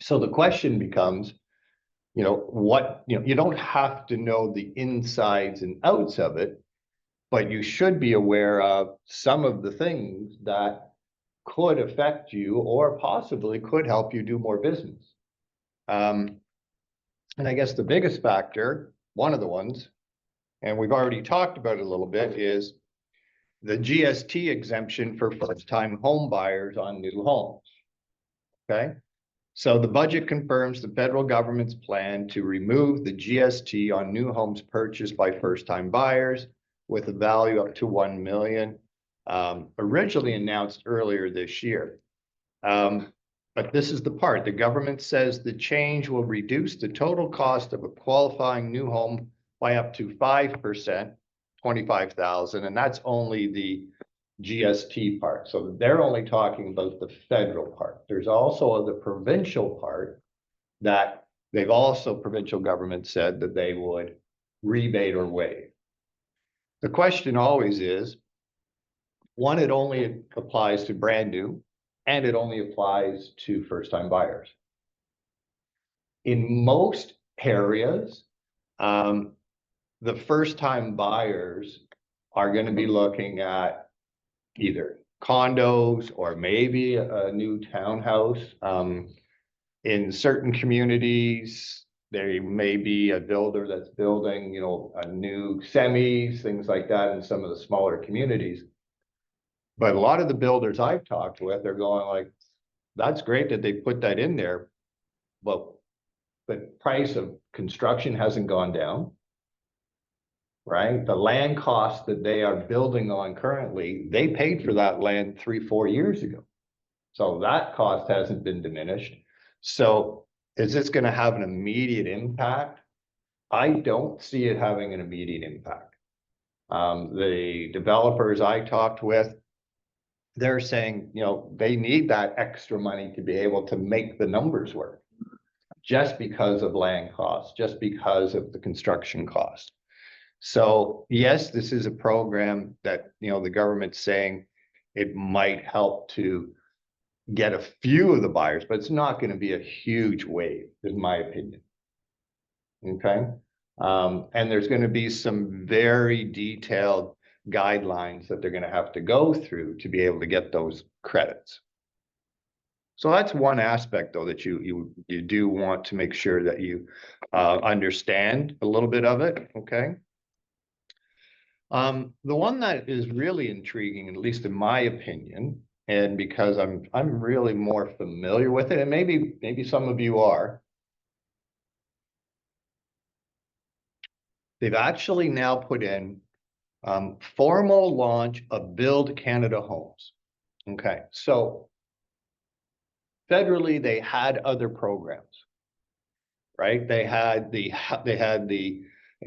So the question becomes, you don't have to know the insides and outs of it, but you should be aware of some of the things that could affect you or possibly could help you do more business. And I guess the biggest factor, one of the ones, and we've already talked about it a little bit, is the GST exemption for first-time home buyers on new homes. Okay. So the budget confirms the federal government's plan to remove the GST on new homes purchased by first-time buyers with a value up to $1 million, originally announced earlier this year. But this is the part. The government says the change will reduce the total cost of a qualifying new home by up to 5%, $25,000, and that's only the GST part. So they're only talking about the federal part. There's also the provincial part that provincial government said that they would rebate or waive. The question always is, one, it only applies to brand new, and it only applies to first-time buyers. In most areas, the first-time buyers are going to be looking at either condos or maybe a new townhouse. In certain communities, there may be a builder that's building, a new semis, things like that in some of the smaller communities. But a lot of the builders I've talked with are going like, that's great that they put that in there, but the price of construction hasn't gone down. Right? The land cost that they are building on currently, they paid for that land 3-4 years ago. So that cost hasn't been diminished. So is this going to have an immediate impact? I don't see it having an immediate impact. The developers I talked with, they're saying, they need that extra money to be able to make the numbers work, just because of land costs, just because of the construction cost. So yes, this is a program that, the government's saying it might help to get a few of the buyers, but it's not going to be a huge wave, in my opinion. Okay. And there's going to be some very detailed guidelines that they're going to have to go through to be able to get those credits. So that's one aspect, though, that you do want to make sure that you understand a little bit of it. Okay. The one that is really intriguing, at least in my opinion, and because I'm really more familiar with it, and maybe some of you are, they've actually now put in formal launch of Build Canada Homes. Okay, so federally they had other programs, right? They had the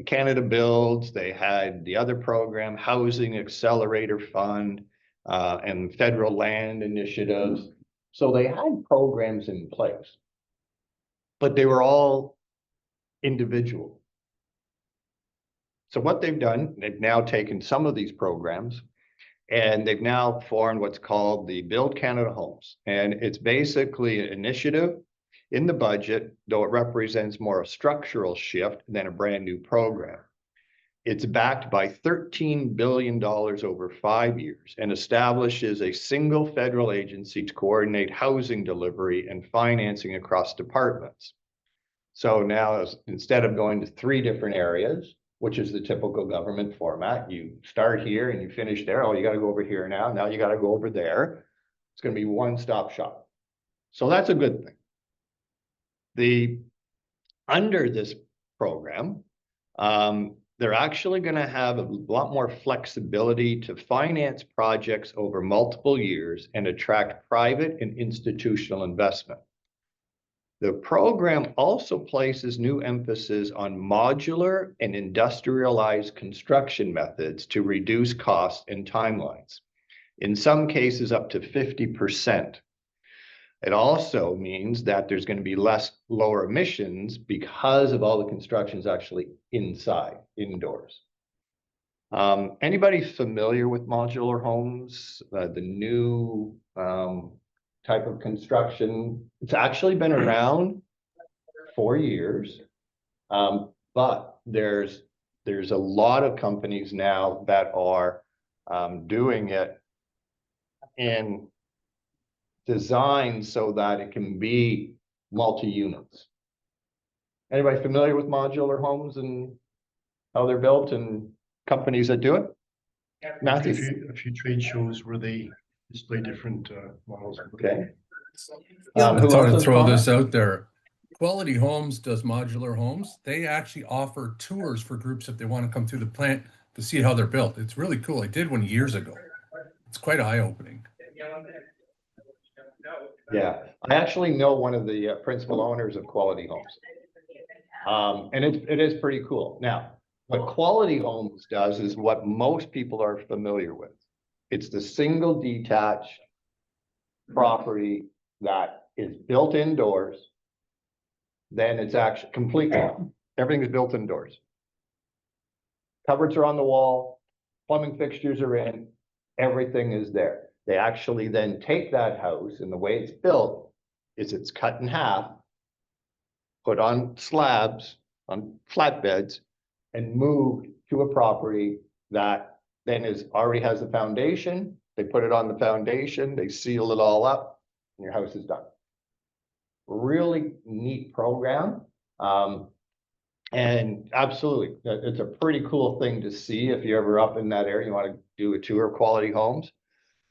Canada Builds, they had the other program, Housing Accelerator Fund, and federal land initiatives. So they had programs in place, but they were all individual. So what they've done, they've now taken some of these programs and they've now formed what's called the Build Canada Homes. And it's basically an initiative in the budget, though it represents more a structural shift than a brand new program. It's backed by $13 billion over 5 years and establishes a single federal agency to coordinate housing delivery and financing across departments. So now, instead of going to 3 different areas, which is the typical government format, you start here and you finish there. Oh, you got to go over here now. Now you got to go over there. It's going to be one-stop shop. So that's a good thing. Under this program, they're actually going to have a lot more flexibility to finance projects over multiple years and attract private and institutional investment. The program also places new emphasis on modular and industrialized construction methods to reduce costs and timelines, in some cases up to 50%. It also means that there's going to be lower emissions because of all the constructions actually indoors. Anybody familiar with modular homes? The new type of construction. It's actually been around 4 years. But there's a lot of companies now that are doing it in design so that it can be multi-units. Anybody familiar with modular homes and how they're built and companies that do it? Matthew? A few trade shows where they display different models. Okay. I Who thought else I'd has throw comments? this out there. Quality Homes does modular homes. They actually offer tours for groups if they want to come through the plant to see how they're built. It's really cool. I did one years ago. It's quite eye-opening. Yeah, I actually know one of the principal owners of Quality Homes. And it is pretty cool. Now, what Quality Homes does is what most people are familiar with. It's the single detached property that is built indoors. Then it's actually completely, everything is built indoors. Cupboards are on the wall, plumbing fixtures are in, everything is there. They actually then take that house, and the way it's built is it's cut in half, put on slabs, on flatbeds, and moved to a property that then already has the foundation. They put it on the foundation, they seal it all up, and your house is done. Really neat program. And absolutely, it's a pretty cool thing to see if you're ever up in that area, you want to do a tour of Quality Homes.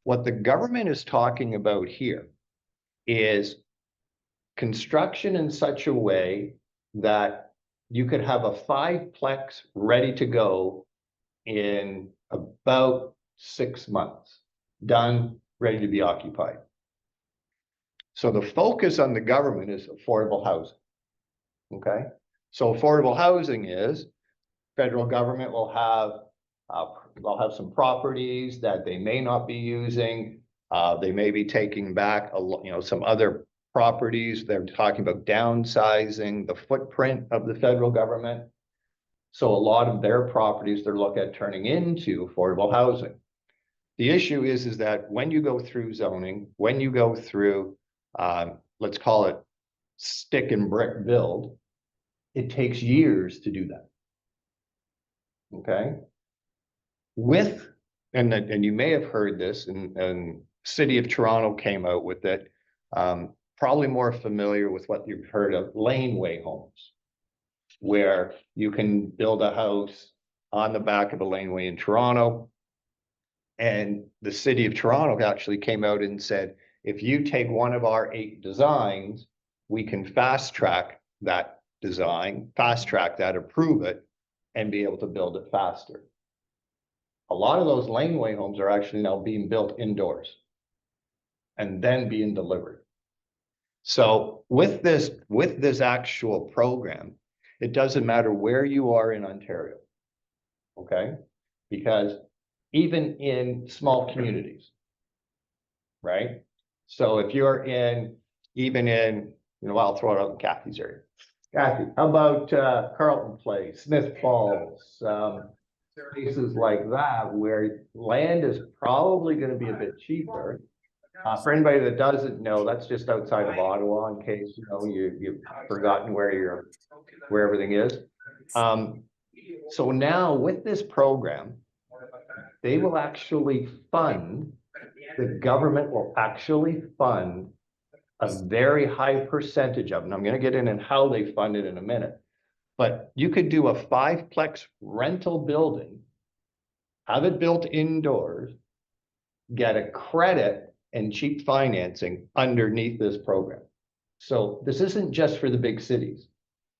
What the government is talking about here is construction in such a way that you could have a 5-plex ready to go in about 6 months, done, ready to be occupied. So the focus on the government is affordable housing. Okay, so affordable housing is federal government will have they'll have some properties that they may not be using. They may be taking back some other properties. They're talking about downsizing the footprint of the federal government. So a lot of their properties they're looking at turning into affordable housing. The issue is that when you go through zoning, when you go through, let's call it stick and brick build, it takes years to do that. Okay. And you may have heard this, and City of Toronto came out with it. Probably more familiar with what you've heard of laneway homes, where you can build a house on the back of a laneway in Toronto. And the City of Toronto actually came out and said, if you take one of our 8 designs, we can fast track that design, fast track that, approve it, and be able to build it faster. A lot of those laneway homes are actually now being built indoors and then being delivered. So with this actual program, it doesn't matter where you are in Ontario, okay? Because even in small communities, right? So if you're even in, I'll throw it out in Kathy's area. Kathy, how about Carlton Place, Smith Falls, places like that where land is probably going to be a bit cheaper. For anybody that doesn't know, that's just outside of Ottawa, in case you've forgotten where everything is. So now with this program, they will actually fund, the government will actually fund a very high percentage of, and I'm going to get in and how they fund it in a minute. But you could do a 5-plex rental building, have it built indoors, get a credit and cheap financing underneath this program. So this isn't just for the big cities.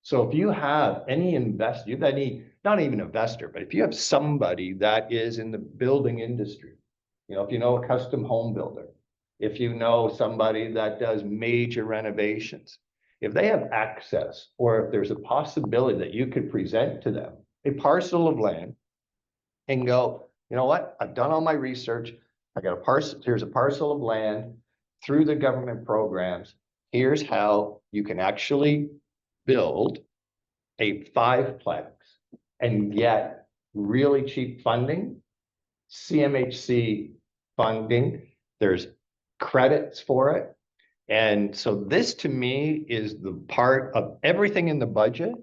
So if you have any investor, you have any, not even investor, but if you have somebody that is in the building industry, if you know a custom home builder, if you know somebody that does major renovations, if they have access, or if there's a possibility that you could present to them a parcel of land and go, you know what, I've done all my research. I got a parcel, here's a parcel of land through the government programs. Here's how you can actually build a 5-plex and get really cheap funding, CMHC funding. There's credits for it. And so this to me is the part of everything in the budget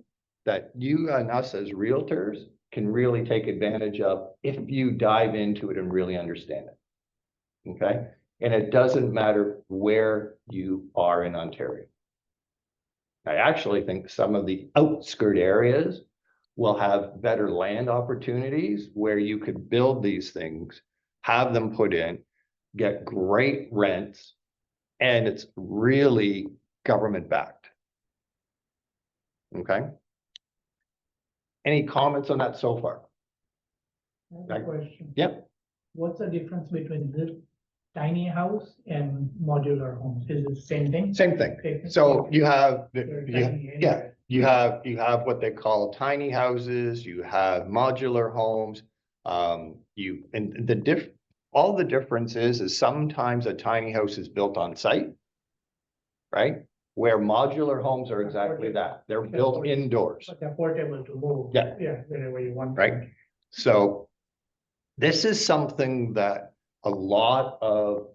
that you and us as realtors can really take advantage of if you dive into it and really understand it. Okay? And it doesn't matter where you are in Ontario. I actually think some of the outskirt areas will have better land opportunities where you could build these things, have them put in, get great rents, and it's really government backed. Okay? Any comments on that so far? I have a question. Yep. What's the difference between this tiny house and modular homes? Is it the same thing? Same thing. Okay. So you have, They're yeah, tiny yeah, anyway. you have what they call tiny houses, you have modular homes. And all the difference is sometimes a tiny house is built on site, right? Where modular homes are exactly that. They're built indoors. But they're portable to move. Yeah. Yeah, wherever you want. Right. So this is something that a lot of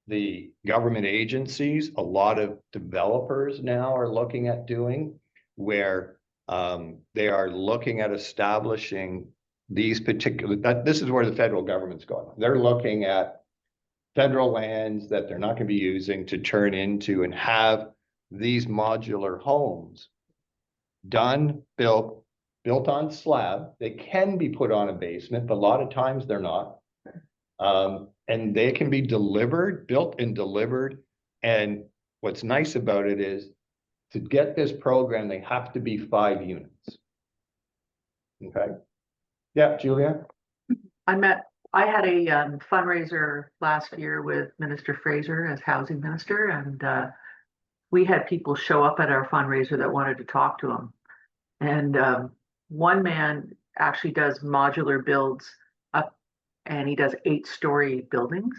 the government agencies, a lot of developers now are looking at doing, where they are looking at establishing these particular, this is where the federal government's going. They're looking at federal lands that they're not going to be using to turn into and have these modular homes done, built on slab. They can be put on a basement, but a lot of times they're not. And they can be delivered, built and delivered. And what's nice about it is to get this program, they have to be 5 units. Okay. Yeah, Julia? I had a fundraiser last year with Minister Fraser as housing minister, and we had people show up at our fundraiser that wanted to talk to him. And one man actually does modular builds up, and he does 8-story buildings.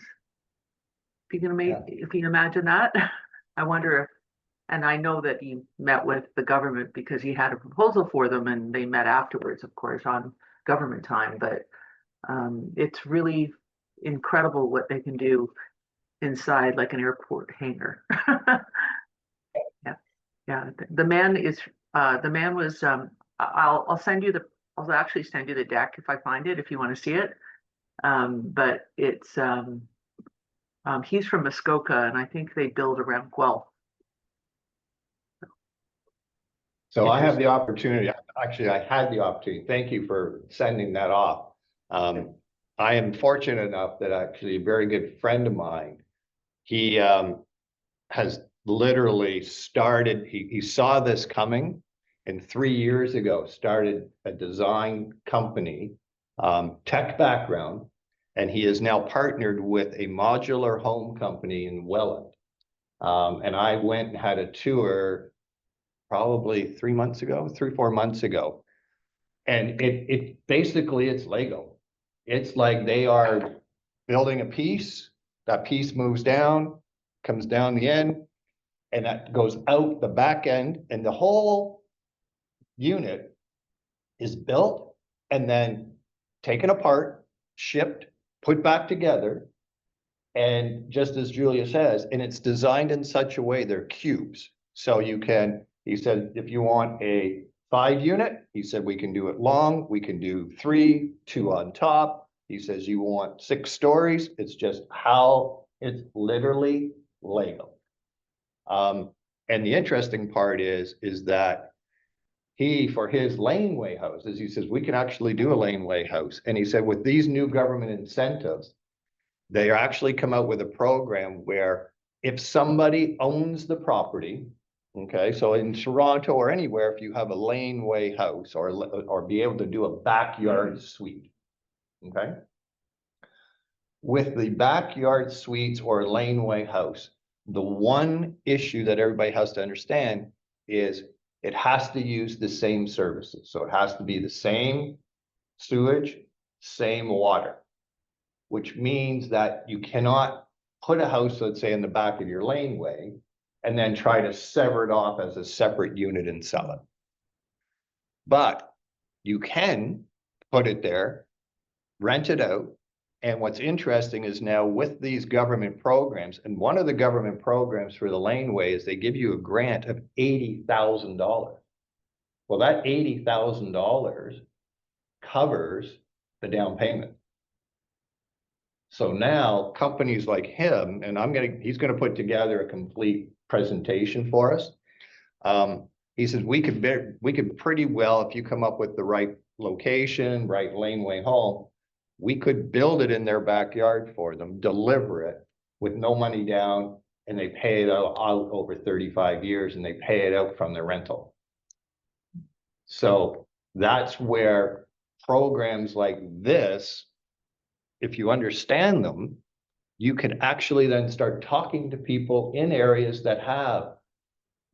If you can imagine that, I wonder if, and I know that he met with the government because he had a proposal for them, and they met afterwards, of course, on government time. But it's really incredible what they can do inside like an airport hangar. Yeah. The man was, I'll send you I'll actually send you the deck if I find it, if you want to see it. But it's, he's from Muskoka, and I think they build around Guelph. So I have the opportunity, actually, I had the opportunity. Thank you for sending that off. I am fortunate enough that actually a very good friend of mine, he has literally started, he saw this coming, and 3 years ago started a design company, tech background, and he is now partnered with a modular home company in Welland. And I went and had a tour probably 3 months ago, 3-4 months ago. And it basically it's Lego. It's like they are building a piece, that piece moves down, comes down the end, and that goes out the back end, and the whole unit is built and then taken apart, shipped, put back together. And just as Julia says, and it's designed in such a way, they're cubes. So you can, he said, if you want a 5 unit, he said, we can do it long, we can do 3, 2 on top. He says, you want 6 stories. It's just how it's literally Lego. And the interesting part is that he, for his laneway houses, he says, we can actually do a laneway house. And he said, with these new government incentives, they actually come out with a program where if somebody owns the property, okay, so in Toronto or anywhere, if you have a laneway house or be able to do a backyard suite, okay? With the backyard suites or laneway house, the one issue that everybody has to understand is it has to use the same services. So it has to be the same sewage, same water, which means that you cannot put a house, let's say, in the back of your laneway and then try to sever it off as a separate unit and sell it. But you can put it there, rent it out, And what's interesting is now with these government programs, and one of the government programs for the laneway is they give you a grant of $80,000. Well, that $80,000 covers the down payment. So now companies like him, and he's gonna put together a complete presentation for us. He says we could pretty well, if you come up with the right location, right laneway home, we could build it in their backyard for them, deliver it with no money down, and they pay it out over 35 years, and they pay it out from their rental. So that's where programs like this, if you understand them, you can actually then start talking to people in areas that have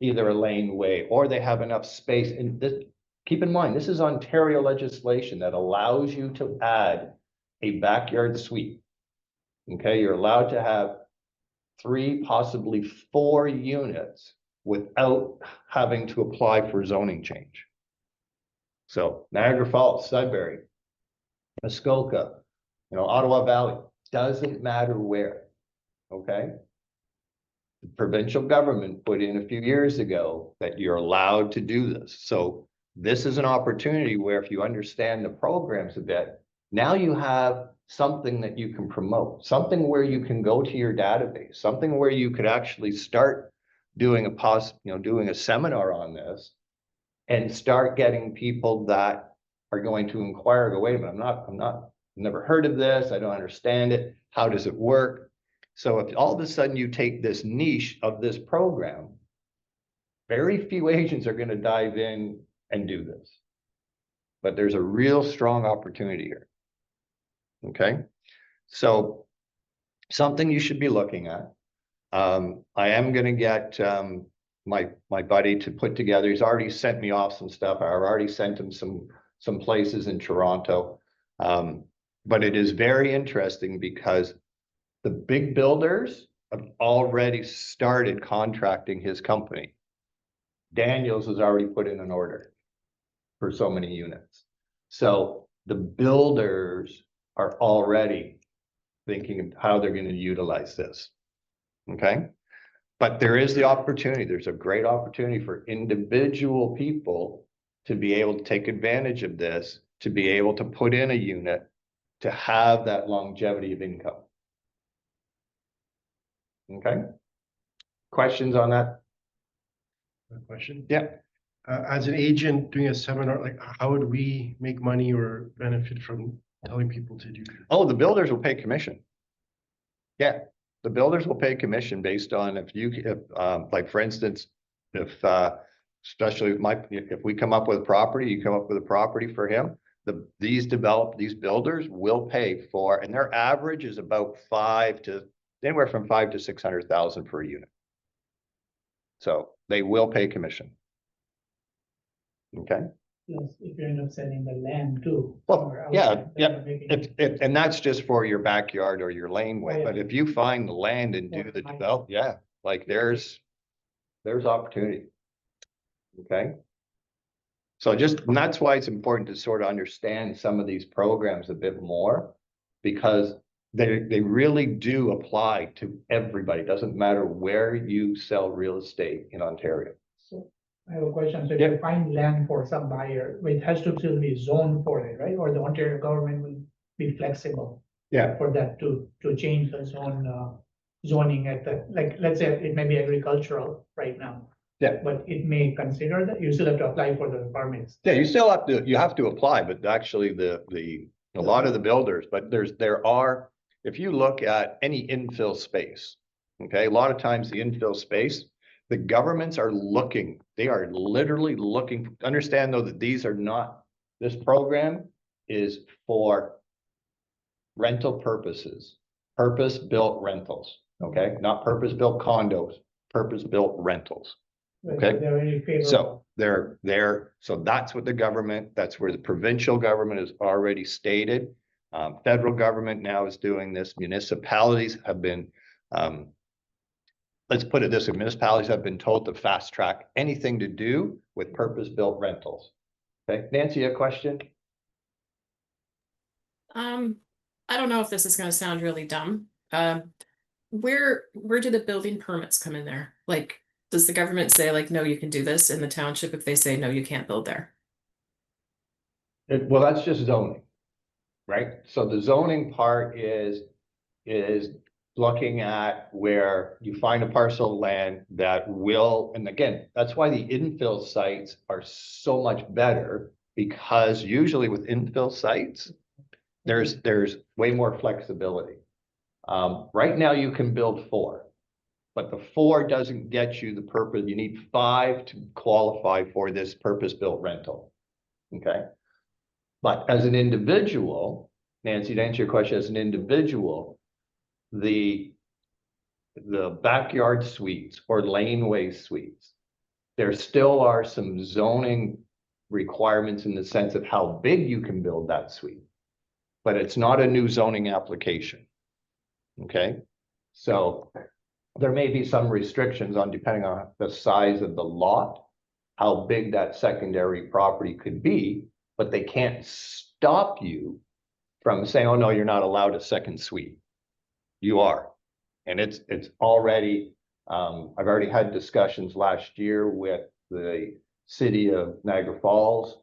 either a laneway or they have enough space. And this, keep in mind, this is Ontario legislation that allows you to add a backyard suite. Okay, you're allowed to have 3, possibly 4 units without having to apply for zoning change. So Niagara Falls, Sudbury, Muskoka, Ottawa Valley, doesn't matter where, okay? The provincial government put in a few years ago that you're allowed to do this. So this is an opportunity where if you understand the programs a bit, now you have something that you can promote, something where you can go to your database, something where you could actually start doing doing a seminar on this and start getting people that are going to inquire, go, wait a minute, never heard of this. I don't understand it. How does it work? So if all of a sudden you take this niche of this program, very few agents are going to dive in and do this. But there's a real strong opportunity here. Okay. So something you should be looking at. I am going to get my buddy to put together. He's already sent me off some stuff. I've already sent him some places in Toronto. But it is very interesting because the big builders have already started contracting his company. Daniels has already put in an order for so many units. So the builders are already thinking of how they're going to utilize this. Okay. But there is the opportunity. There's a great opportunity for individual people to be able to take advantage of this, to be able to put in a unit, to have that longevity of income. Okay. Questions on that? Question? Yeah. As an agent doing a seminar, like how would we make money or benefit from telling people to do? Oh, the builders will pay commission. Yeah, the builders will pay commission based on if like for instance, if especially if we come up with a property, you come up with a property for him, these builders will pay for, and their average is about anywhere from 500,000 to 600,000 per unit. So they will pay commission. Okay. Plus, if you end up selling the land too. Well, somewhere yeah, outside, then yeah. you're making- And that's just for your backyard or your laneway. Oh, yeah. But if you find the land and do the develop, yeah, like there's opportunity. Okay. So and that's why it's important to sort of understand some of these programs a bit more, because they really do apply to everybody. It doesn't matter where you sell real estate in Ontario. So I have a question. So if Yeah. you find land for some buyer, it has to still be zoned for it, right? Or the Ontario government will be flexible Yeah. for that to change the zoning at the, like, let's say it may be agricultural right now. Yeah. But it may consider that you still have to apply for the permits. Yeah, you have to apply, but actually a lot of the builders, but if you look at any infill space, okay, a lot of times the infill space, the governments are looking, they are literally looking, understand though that this program is for rental purposes, purpose-built rentals, okay? Not purpose-built condos, purpose-built rentals. Okay. They're very So favorable. so that's what that's where the provincial government has already stated. Federal government now is doing this. Municipalities have been, let's put it this way, municipalities have been told to fast track anything to do with purpose-built rentals. Okay, Nancy, a question? I don't know if this is gonna sound really dumb. Where do the building permits come in there? Like, does the government say like, no, you can do this in the township if they say, no, you can't build there? Well, that's just zoning, right? So the zoning part is looking at where you find a parcel of land that will, and again, that's why the infill sites are so much better, because usually with infill sites, there's way more flexibility. Right now you can build 4, but the 4 doesn't get you the purpose. You need 5 to qualify for this purpose-built rental. Okay. But as an individual, Nancy, to answer your question, as an individual, the backyard suites or laneway suites, there still are some zoning requirements in the sense of how big you can build that suite, but it's not a new zoning application. Okay, so there may be some restrictions on, depending on the size of the lot, how big that secondary property could be, but they can't stop you from saying, oh no, you're not allowed a second suite. You are. And it's already, I've already had discussions last year with the city of Niagara Falls,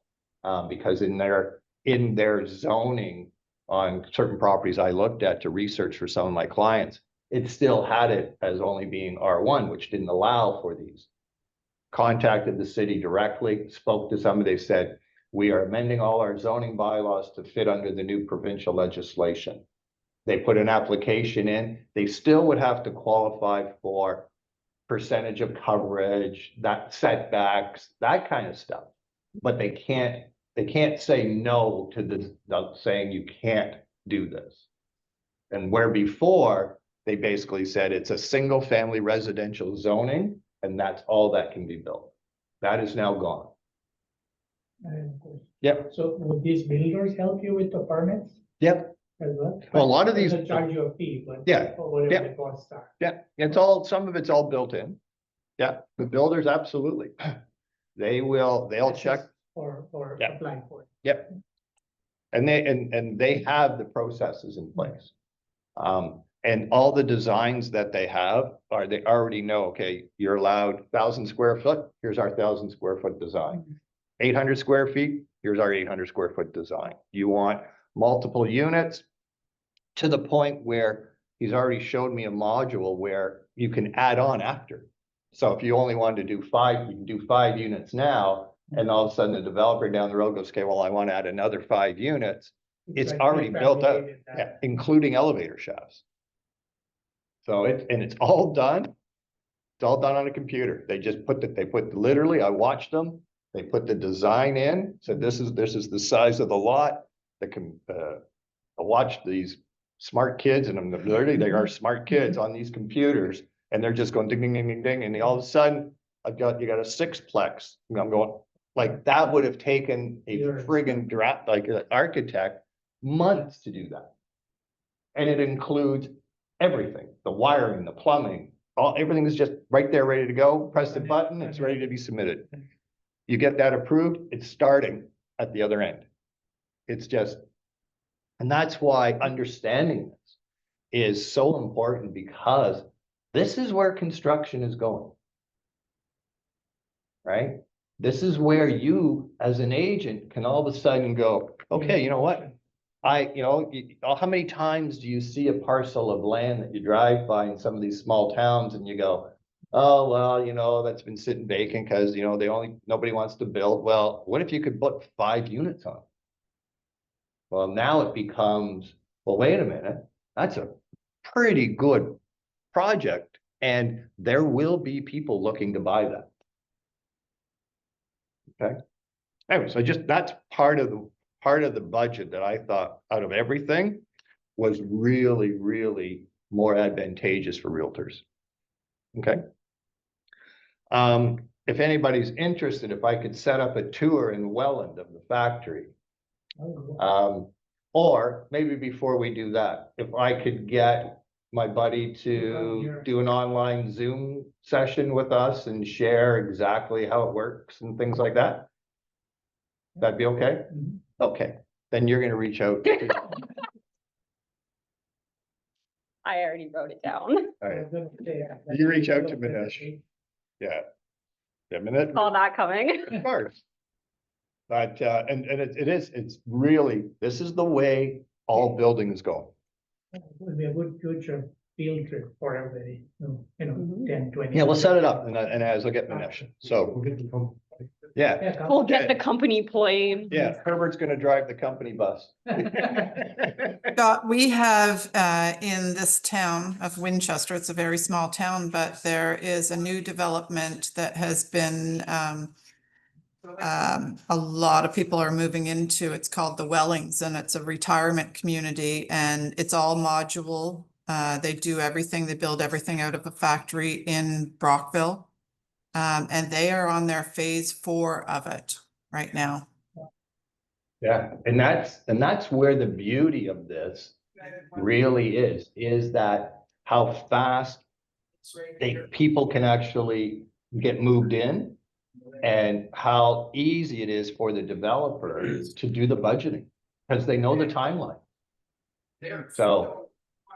because in their zoning on certain properties I looked at to research for some of my clients, it still had it as only being R1, which didn't allow for these. Contacted the city directly, spoke to somebody, they said, we are amending all our zoning bylaws to fit under the new provincial legislation. They put an application in, they still would have to qualify for percentage of coverage, that setbacks, that kind of stuff. But they can't say no to this, saying you can't do this. And where before, they basically said it's a single family residential zoning, and that's all that can be built. That is now gone. Yep. So would these builders help you with the permits Yep. as well? Well, a lot of these. They'll charge you a fee, but. Yeah, Or whatever yeah. the costs are. Yeah, it's all, some of it's all built in. Yeah, the builders, absolutely. They'll check. Or Yeah. apply for it. Yep. And they have the processes in place. And all the designs that they have they already know, okay, you're allowed 1,000 square foot, here's our 1,000 square foot design. 800 square feet, here's our 800 square foot design. You want multiple units, to the point where he's already showed me a module where you can add on after. So if you only wanted to do 5, you can do 5 units now, and all of a sudden the developer down the road goes, okay, well, I want to add another 5 units. It's like already built up, prefabricated that. yeah, including elevator shafts. So it's all done. It's all done on a computer. They just literally, I watched them. They put the design in, said this is the size of the lot. That can, I watched these smart kids, and literally they are smart kids on these computers, and they're just going ding, ding, ding, ding, ding. And all of a sudden you got a 6-plex. And I'm going, like, that would have taken a Years. friggin' draft, like an architect, months to do that. And it includes everything, the wiring, the plumbing, everything is just right there, ready to go. Press the button, it's ready to be submitted. You get that approved, it's starting at the other end. It's just, and that's why understanding this is so important, because this is where construction is going. Right? This is where you, as an agent, can all of a sudden go, okay, you know what? How many times do you see a parcel of land that you drive by in some of these small towns and you go, oh, well, that's been sitting vacant because, nobody wants to build. Well, what if you could put 5 units on it? Well, now it becomes, well, wait a minute, that's a pretty good project, and there will be people looking to buy that. Okay. Anyway, so that's part of the budget that I thought, out of everything, was really, really more advantageous for realtors. Okay. If anybody's interested, if I could set up a tour in Welland of the factory, or maybe before we do that, if I could get my buddy to do an online Zoom session with us and share exactly how it works and things like that. That'd be okay? Okay, then you're gonna reach out. I already wrote it down. All right. You reach out to Manish. Yeah. A minute. All that coming. Of course. But, and it's really, this is the way all buildings go. Would be a good future field trip for everybody, Mhm. 10, 20. Yeah, we'll set it up and as I get Manish. So, We'll get the phone. yeah, Yeah, come. We'll get the company plane. yeah, Herbert's gonna drive the company bus. Scott, we have in this town of Winchester, it's a very small town, but there is a new development that has been a lot of people are moving into. It's called the Wellings, and it's a retirement community, and it's all module. They do everything, they build everything out of a factory in Brockville. And they are on their phase 4 of it right now. Yeah, and that's where the beauty of this really is that how fast people can actually get moved in and how easy it is for the developer to do the budgeting because they know the timeline. So,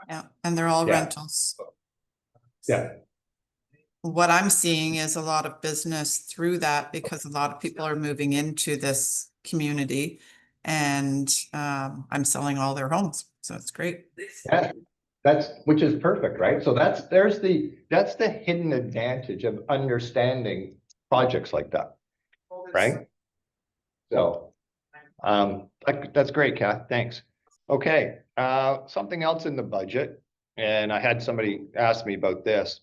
Yeah, and they're all Yeah. rentals. yeah, What I'm seeing is a lot of business through that because a lot of people are moving into this community and I'm selling all their homes. So it's great. yeah, which is perfect, right? So that's the hidden advantage of understanding projects like that, right? So, that's great, Kath, thanks. Okay, something else in the budget, and I had somebody ask me about this.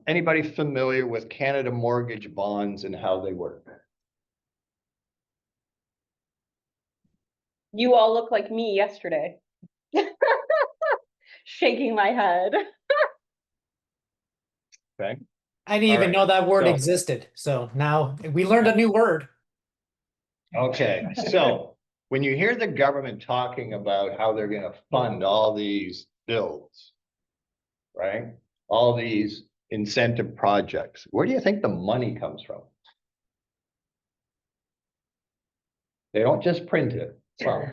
Anybody familiar with Canada mortgage bonds and how they work? You all look like me yesterday. Shaking my head. Okay, I didn't All even right, know that word so- existed. So now we learned a new word. okay, so when you hear the government talking about how they're gonna fund all these builds, right? All these incentive projects, where do you think the money comes from? They don't just print it. Well,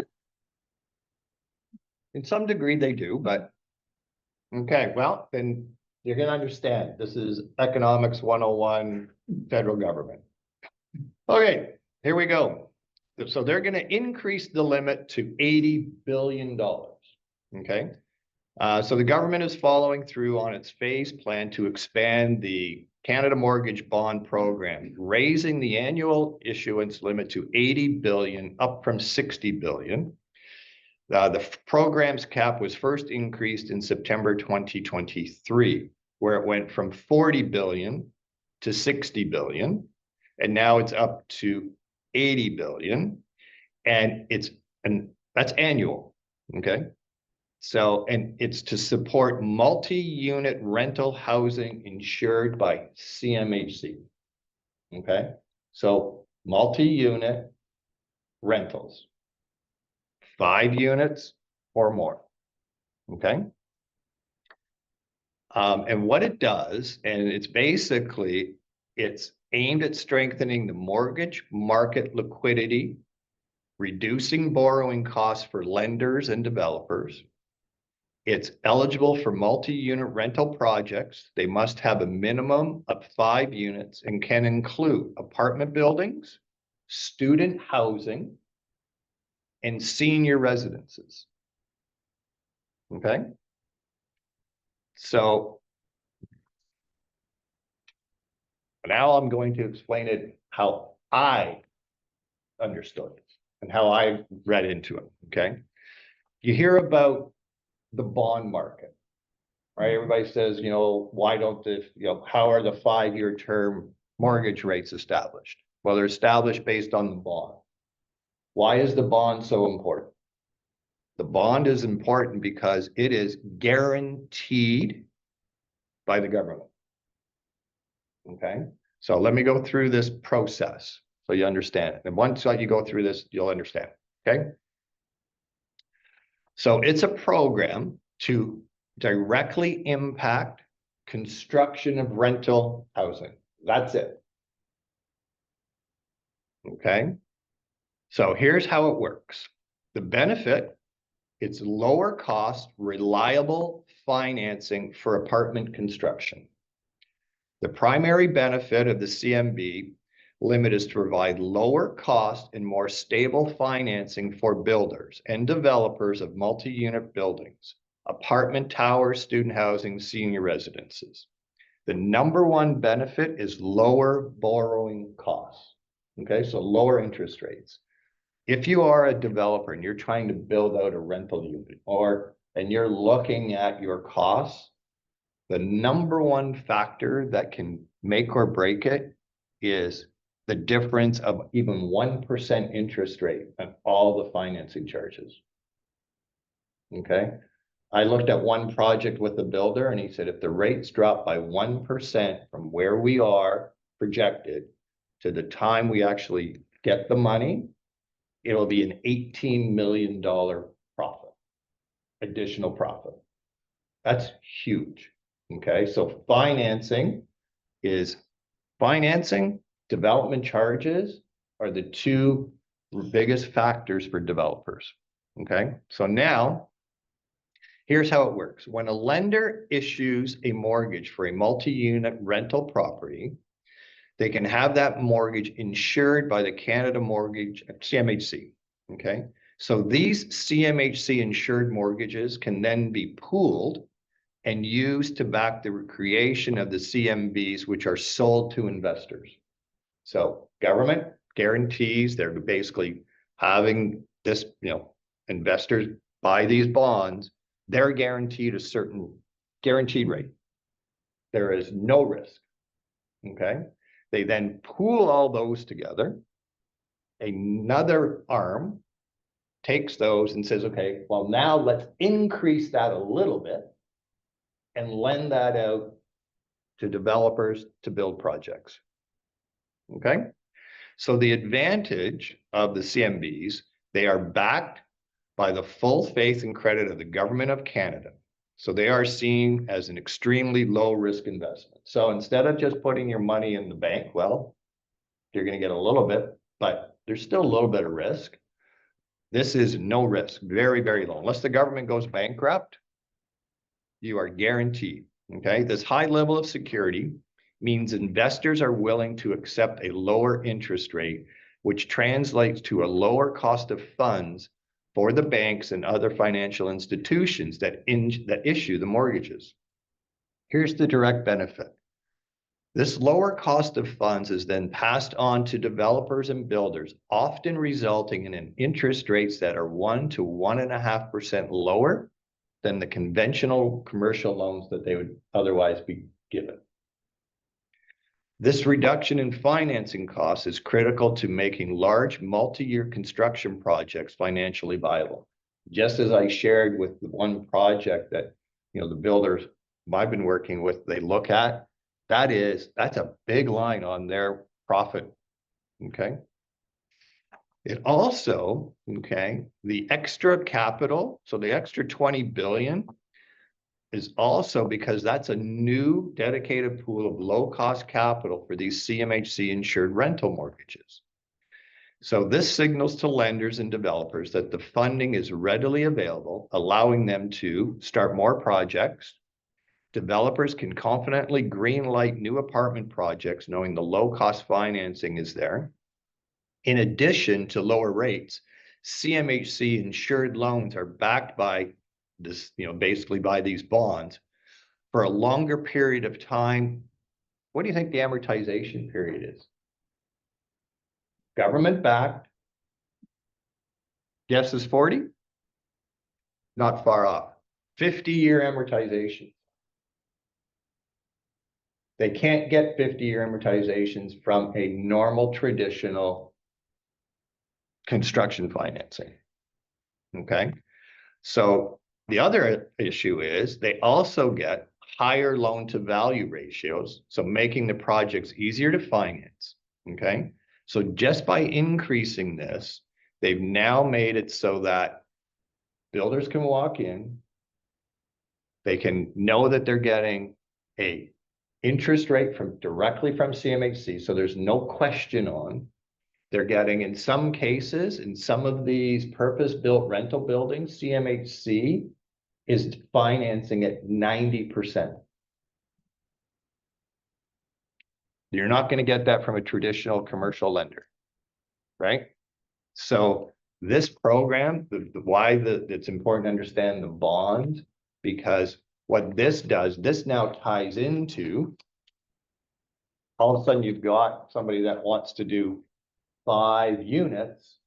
in some degree they do, but okay, well, then you're gonna understand. This is economics 101, federal government. Okay, here we go. So they're gonna increase the limit to $80 billion. Okay. So the government is following through on its phase plan to expand the Canada Mortgage Bond Program, raising the annual issuance limit to 80 billion, up from 60 billion. The program's cap was first increased in September 2023, where it went from 40 billion to 60 billion, and now it's up to 80 billion, and that's annual, okay? So, and it's to support multi-unit rental housing insured by CMHC. Okay, so multi-unit rentals, 5 units or more. Okay. And what it does, and it's aimed at strengthening the mortgage market liquidity, reducing borrowing costs for lenders and developers. It's eligible for multi-unit rental projects. They must have a minimum of 5 units and can include apartment buildings, student housing, and senior residences. Okay. So now I'm going to explain it how I understood it and how I read into it. Okay. You hear about the bond market. Right, everybody says, why don't how are the 5-year term mortgage rates established? Well, they're established based on the bond. Why is the bond so important? The bond is important because it is guaranteed by the government. Okay, so let me go through this process so you understand it. And once you go through this, you'll understand. Okay, so it's a program to directly impact construction of rental housing. That's it. Okay. So here's how it works. The benefit It's lower cost, reliable financing for apartment construction. The primary benefit of the CMB limit is to provide lower cost and more stable financing for builders and developers of multi-unit buildings, apartment towers, student housing, senior residences. The number one benefit is lower borrowing costs. Okay, so lower interest rates. If you are a developer and you're trying to build out a rental unit and you're looking at your costs, the number one factor that can make or break it is the difference of even 1% interest rate on all the financing charges. Okay. I looked at one project with the builder and he said, if the rates drop by 1% from where we are projected to the time we actually get the money, it'll be an $18 million profit, additional profit. That's huge. Okay, so financing, development charges are the two biggest factors for developers. Okay, so now here's how it works. When a lender issues a mortgage for a multi-unit rental property, they can have that mortgage insured by the Canada Mortgage, CMHC, okay? So these CMHC insured mortgages can then be pooled and used to back the creation of the CMBs, which are sold to investors. So government guarantees, they're basically having this, investors buy these bonds, they're guaranteed a certain guaranteed rate. There is no risk, okay? They then pool all those together. Another arm takes those and says, okay, well, now let's increase that a little bit and lend that out to developers to build projects. Okay. So the advantage of the CMBs, they are backed by the full faith and credit of the government of Canada. So they are seen as an extremely low risk investment. So instead of just putting your money in the bank, well, you're going to get a little bit, but there's still a little bit of risk. This is no risk, very, very low. Unless the government goes bankrupt, you are guaranteed. Okay. This high level of security means investors are willing to accept a lower interest rate, which translates to a lower cost of funds for the banks and other financial institutions that issue the mortgages. Here's the direct benefit. This lower cost of funds is then passed on to developers and builders, often resulting in an interest rates that are 1 to 1.5% lower than the conventional commercial loans that they would otherwise be given. This reduction in financing costs is critical to making large multi-year construction projects financially viable. Just as I shared with the one project that, the builders I've been working with, they look at, that's a big line on their profit. Okay. It also, the extra capital, so the extra 20 billion is also because that's a new dedicated pool of low-cost capital for these CMHC insured rental mortgages. So this signals to lenders and developers that the funding is readily available, allowing them to start more projects. Developers can confidently greenlight new apartment projects knowing the low-cost financing is there. In addition to lower rates, CMHC insured loans are backed by this, basically by these bonds for a longer period of time. What do you think the amortization period is? Government backed. Guess is 40? Not far off. 50-year amortization. They can't get 50-year amortizations from a normal traditional construction financing. Okay. So the other issue is they also get higher loan to value ratios, so making the projects easier to finance. Okay. So just by increasing this, they've now made it so that builders can walk in, they can know that they're getting a interest rate directly from CMHC, so there's no question on, They're getting, in some cases, in some of these purpose-built rental buildings, CMHC is financing at 90%. You're not gonna get that from a traditional commercial lender, right? So this program, it's important to understand the bond, because what this does, this now ties into, all of a sudden you've got somebody that wants to do 5 units.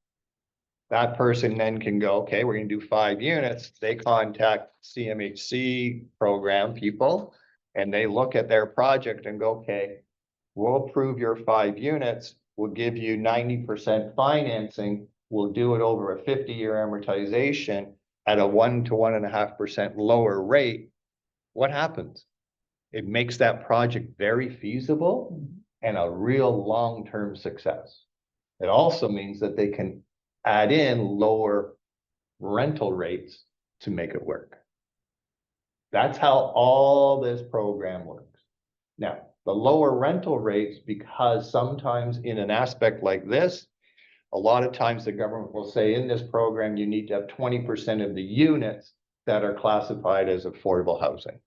That person then can go, okay, we're gonna do 5 units. They contact CMHC program people and they look at their project and go, okay, we'll approve your 5 units. We'll give you 90% financing. We'll do it over a 50-year amortization at a 1 to 1.5% lower rate. What happens? It makes that project very feasible and a real long-term success. It also means that they can add in lower rental rates to make it work. That's how all this program works. Now, the lower rental rates, because sometimes in an aspect like this, a lot of times the government will say in this program, you need to have 20% of the units that are classified as affordable housing.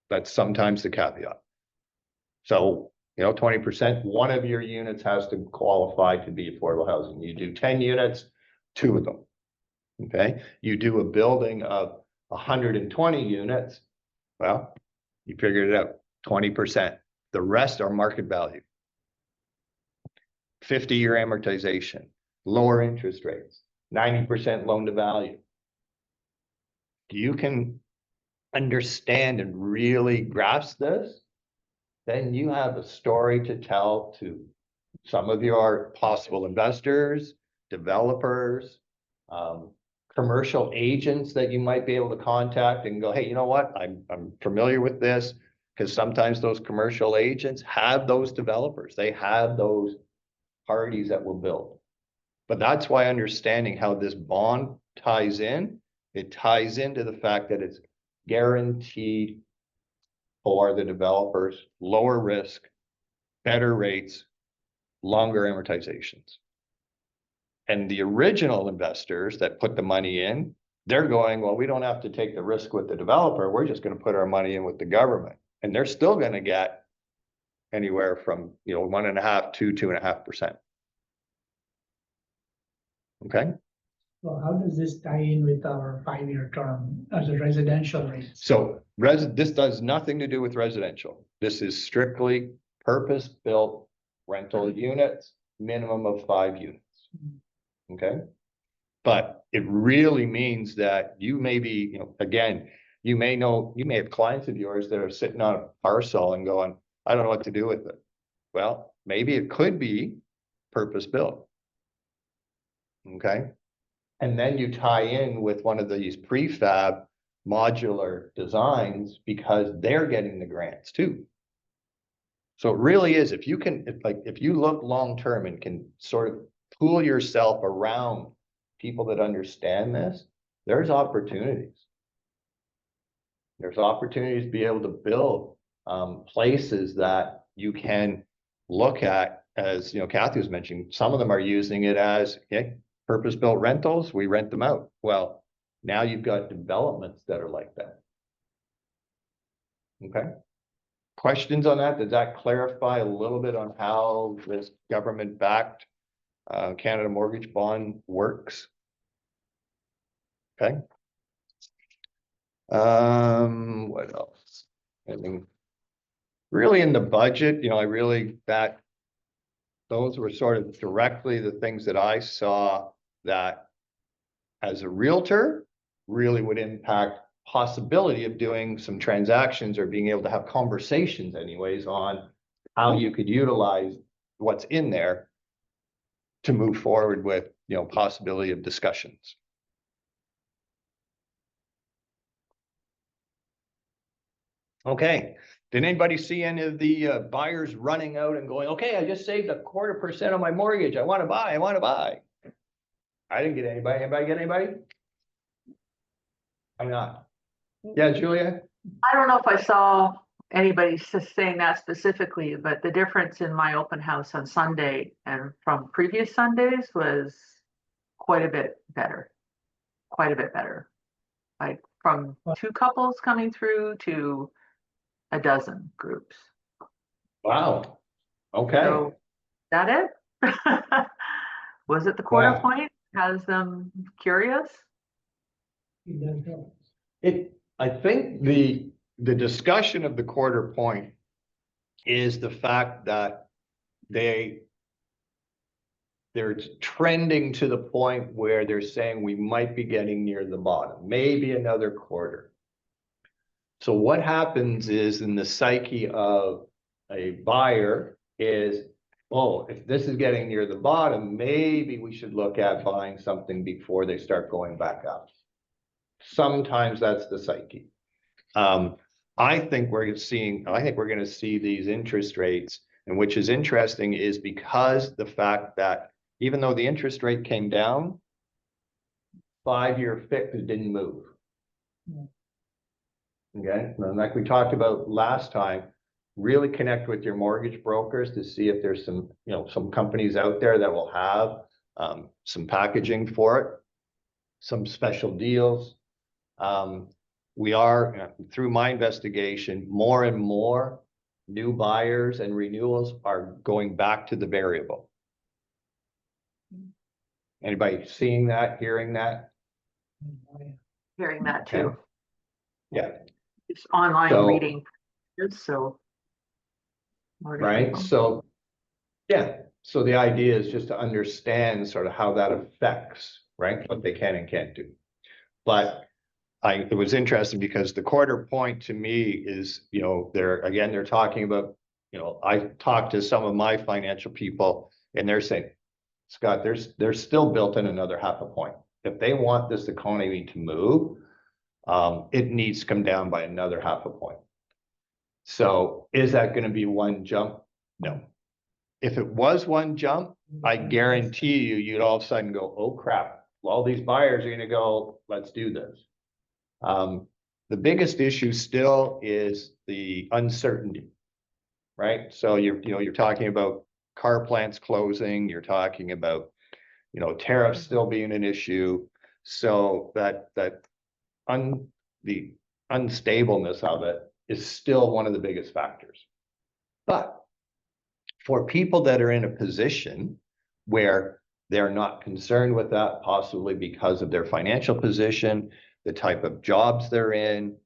That's sometimes the caveat. So, 20%, one of your units has to qualify to be affordable housing. You do 10 units, 2 of them. Okay, you do a building of 120 units, well, you figured it out, 20%. The rest are market value. 50-year amortization, lower interest rates, 90% loan to value. You can understand and really grasp this, then you have a story to tell to some of your possible investors, developers, commercial agents that you might be able to contact and go, hey, you know what? I'm familiar with this, because sometimes those commercial agents have those developers. They have those parties that will build. But that's why understanding how this bond ties in, it ties into the fact that it's guaranteed for the developers, lower risk, better rates, longer amortizations. And the original investors that put the money in, they're going, well, we don't have to take the risk with the developer. We're just going to put our money in with the government. And they're still going to get anywhere from, 1.5% to 2.5%. Okay. So how does this tie in with our 5-year term as a residential rate? So this does nothing to do with residential. This is strictly purpose-built rental units, minimum of 5 units. Okay. But it really means that you may be, again, you may have clients of yours that are sitting on a parcel and going, I don't know what to do with it. Well, maybe it could be purpose-built. Okay. And then you tie in with one of these prefab modular designs because they're getting the grants too. So it really is, if you look long-term and can sort of pool yourself around people that understand this, there's opportunities. There's opportunities to be able to build places that you can look at, as Kathy was mentioning, some of them are using it as, okay, purpose-built rentals, we rent them out. Well, now you've got developments that are like that. Okay. Questions on that? Does that clarify a little bit on how this government-backed Canada Mortgage Bond works? Okay. What else? I mean, really in the budget, those were sort of directly the things that I saw that as a realtor really would impact possibility of doing some transactions or being able to have conversations anyways on how you could utilize what's in there to move forward with, possibility of discussions. Okay. Did anybody see any of the buyers running out and going, okay, I just saved 0.25% on my mortgage. I want to buy. I didn't get anybody. Anybody get anybody? I'm not. Yeah, Julia? I don't know if I saw anybody saying that specifically, but the difference in my open house on Sunday and from previous Sundays was quite a bit better. Quite a bit better. Like from 2 couples coming through to a dozen groups. Wow. Okay. So that it? Was it the quarter Yeah. point? Has them curious? I think the discussion of the quarter point is the fact that they're trending to the point where they're saying we might be getting near the bottom, maybe another quarter. So what happens is in the psyche of a buyer is, oh, if this is getting near the bottom, maybe we should look at buying something before they start going back up. Sometimes that's the psyche. I think we're going to see these interest rates, and which is interesting is because the fact that even though the interest rate came down, 5-year fix didn't move. Okay, and like we talked about last time, really connect with your mortgage brokers to see if there's some, some companies out there that will have some packaging for it, some special deals. We are, through my investigation, more and more new buyers and renewals are going back to the variable. Anybody seeing that, hearing that? Hearing that too. Yeah. It's online So- reading. So. more to Right, go. so, yeah, so the idea is just to understand sort of how that affects, right, what they can and can't do. But it was interesting because the quarter point to me is, they're talking about, I talked to some of my financial people and they're saying, Scott, they're still built in another 0.5 point. If they want this economy to move, it needs to come down by another 0.5 point. So is that going to be one jump? No. If it was one jump, I guarantee you'd all of a sudden go, oh crap, all these buyers are going to go, let's do this. The biggest issue still is the uncertainty, right? So you're talking about car plants closing, you're talking about, tariffs still being an issue. So the unstableness of it is still one of the biggest factors. But for people that are in a position where they're not concerned with that, possibly because of their financial position, the type of jobs they're in,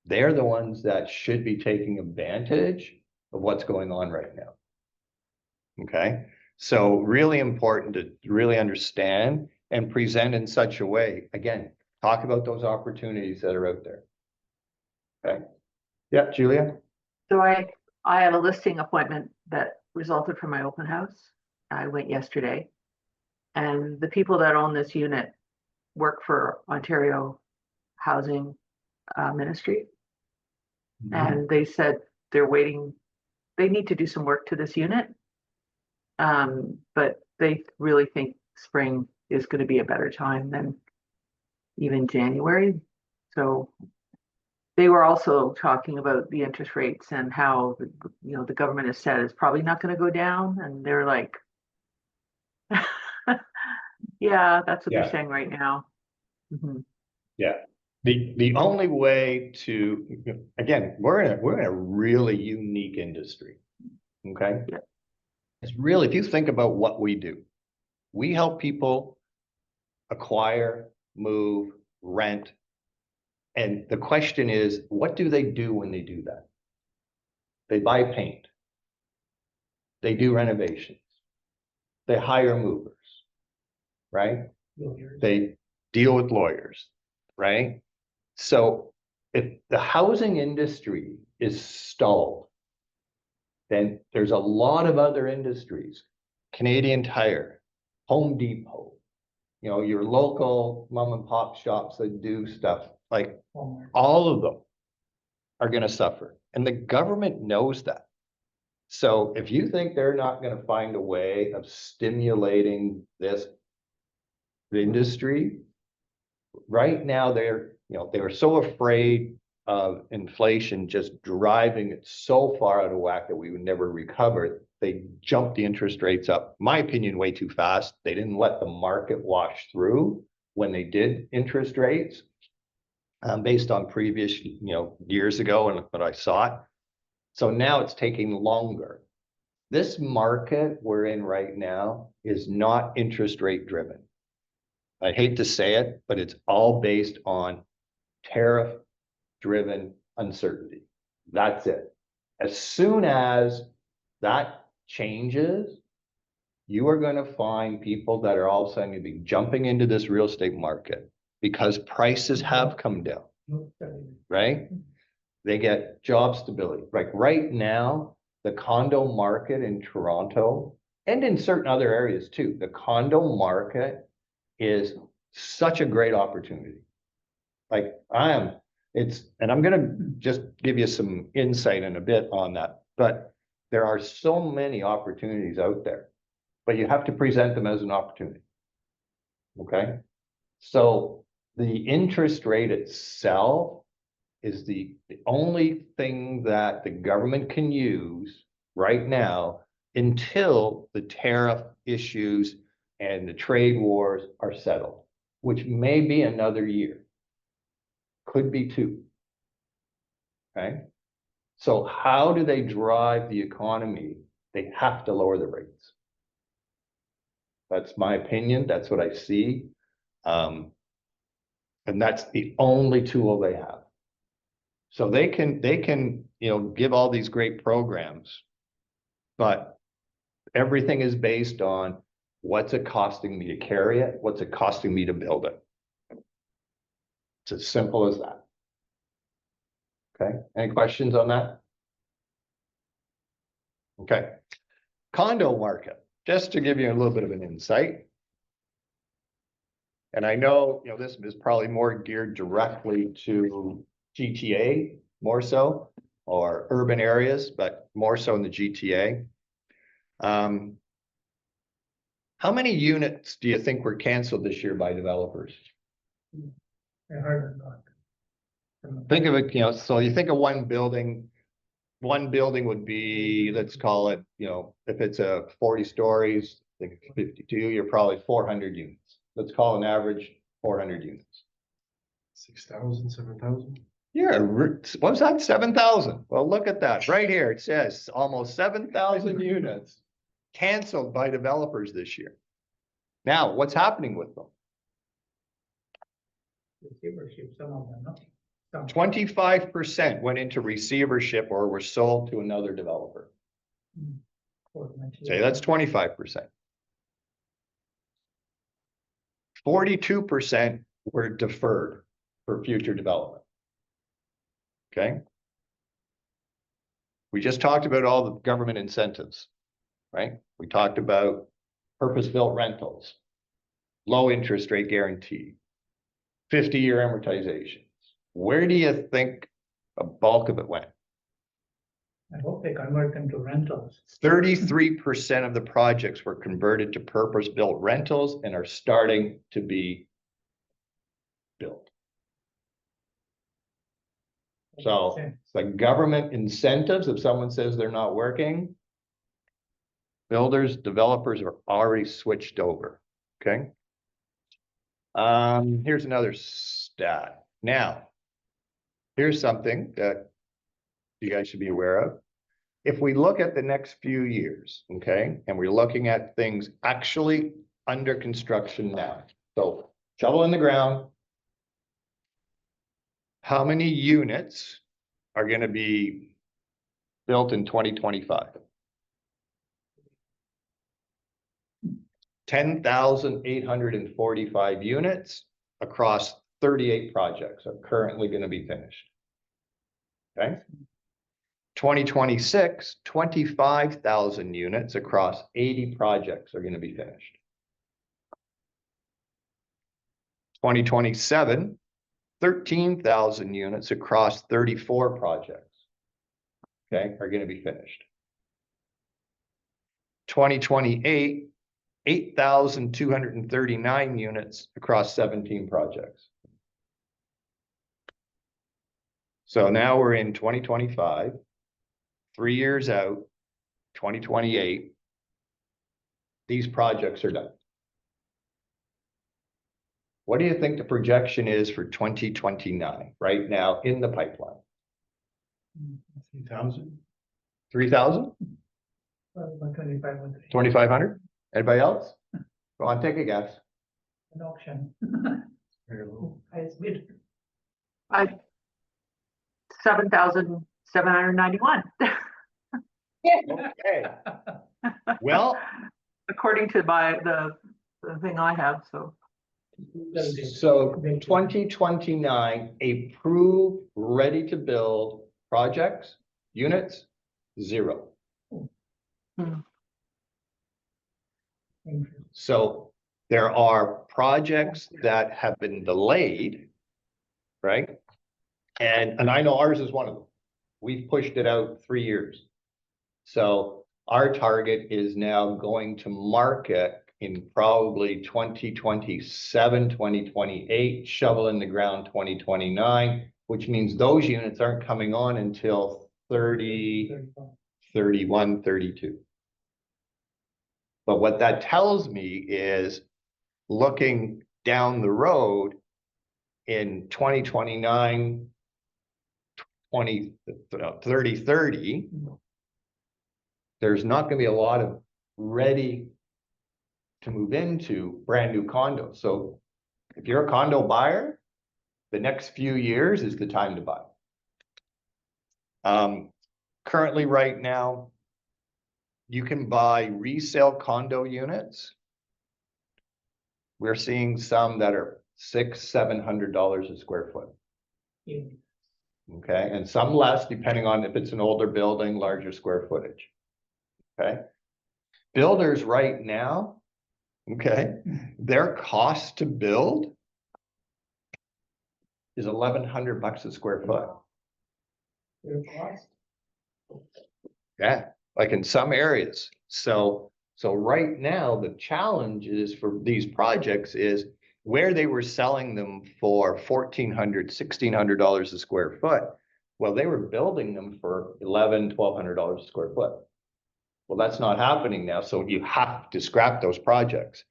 they're the ones that should be taking advantage of what's going on right now. Okay, so really important to really understand and present in such a way. Again, talk about those opportunities that are out there. Okay. Yeah, Julia. So I had a listing appointment that resulted from my open house. I went yesterday. And the people that own this unit work for Ontario Housing Ministry. And they said they're waiting, they need to do some work to this unit. But they really think spring is going to be a better time than even January. So they were also talking about the interest rates and how, the government has said it's probably not going to go down. And they're like, yeah, that's what Yeah. they're saying right now. Mhm. Yeah. The only way to, again, we're in a really unique industry. Okay. Yeah. It's really, if you think about what we do, we help people acquire, move, rent. And the question is, what do they do when they do that? They buy paint. They do renovations. They hire movers, right? They deal with lawyers, right? So if the housing industry is stalled, then there's a lot of other industries, Canadian Tire, Home Depot, your local mom and pop shops that do stuff, like all of them are going to suffer. And the government knows that. So if you think they're not going to find a way of stimulating this industry, right now they're so afraid of inflation just driving it so far out of whack that we would never recover, they jumped the interest rates up, my opinion, way too fast. They didn't let the market wash through when they did interest rates. Based on previous, years ago and what I saw it. So now it's taking longer. This market we're in right now is not interest rate driven. I hate to say it, but it's all based on tariff driven uncertainty. That's it. As soon as that changes, you are going to find people that are all of a sudden going to be jumping into this real estate market because prices have come down, right? They get job stability. Like right now, the condo market in Toronto and in certain other areas too, the condo market is such a great opportunity. Like and I'm going to just give you some insight in a bit on that, but there are so many opportunities out there, but you have to present them as an opportunity. Okay. So the interest rate itself is the only thing that the government can use right now until the tariff issues and the trade wars are settled, which may be another year. Could be 2. Okay. So how do they drive the economy? They have to lower the rates. That's my opinion. That's what I see. And that's the only tool they have. So they can, give all these great programs, but everything is based on what's it costing me to carry it? What's it costing me to build it? It's as simple as that. Okay, any questions on that? Okay, condo market, just to give you a little bit of an insight. And I know, this is probably more geared directly to GTA, more so, or urban areas, but more so in the GTA. How many units do you think were canceled this year by developers? I heard a lot. Think of it, so you think of one building would be, let's call it, if it's a 40 stories, I think 52, you're probably 400 units. Let's call an average 400 units. 6,000, 7,000. Yeah, what was that? 7,000. Well, look at that right here. It says almost 7,000 units canceled by developers this year. Now, what's happening with them? Receivership, some of them, no? 25% went into receivership or were sold to another developer. Say that's 25%. 42% were deferred for future development. Okay. We just talked about all the government incentives, right? We talked about purpose-built rentals, low interest rate guarantee, 50-year amortizations. Where do you think a bulk of it went? I hope they convert them to rentals. 33% of the projects were converted to purpose-built rentals and are starting to be built. So the government incentives, if someone says they're not working, builders, developers are already switched over. Okay. Here's another stat. Now, here's something that you guys should be aware of. If we look at the next few years, okay, and we're looking at things actually under construction now. So shovel in the ground. How many units are going to be built in 2025? 10,845 units across 38 projects are currently going to be finished. Okay. 2026, 25,000 units across 80 projects are going to be finished. 2027, 13,000 units across 34 projects, okay, are going to be finished. 2028, 8,239 units across 17 projects. So now we're in 2025, 3 years out, 2028. These projects are done. What do you think the projection is for 2029 right now in the pipeline? 3,000. 3,000? 2,500. 2,500? Anybody else? Go on, take a guess. An auction. Very low. Highest bid. 7,791, Okay. Well, according to the thing I have, so. so 2029 approved, ready to build projects, units, 0. So there are projects that have been delayed, right? And I know ours is one of them. We've pushed it out 3 years. So our target is now going to market in probably 2027, 2028, shovel in the ground 2029, which means those units aren't coming on until 30, 31, 32. But what that tells me is looking down the road in 2029, 30, there's not going to be a lot of ready to move into brand new condos. So if you're a condo buyer, the next few years is the time to buy. Currently right now, you can buy resale condo units. We're seeing some that are $600-700 a square foot. Okay, and some less depending on if it's an older building, larger square footage. Okay, builders right now, okay, their cost to build is $1,100 a square foot. Yeah, like in some areas. So right now, the challenge is for these projects is where they were selling them for $1,400, $1,600 a square foot. Well, they were building them for $1,100, $1,200 a square foot. Well, that's not happening now. So you have to scrap those projects.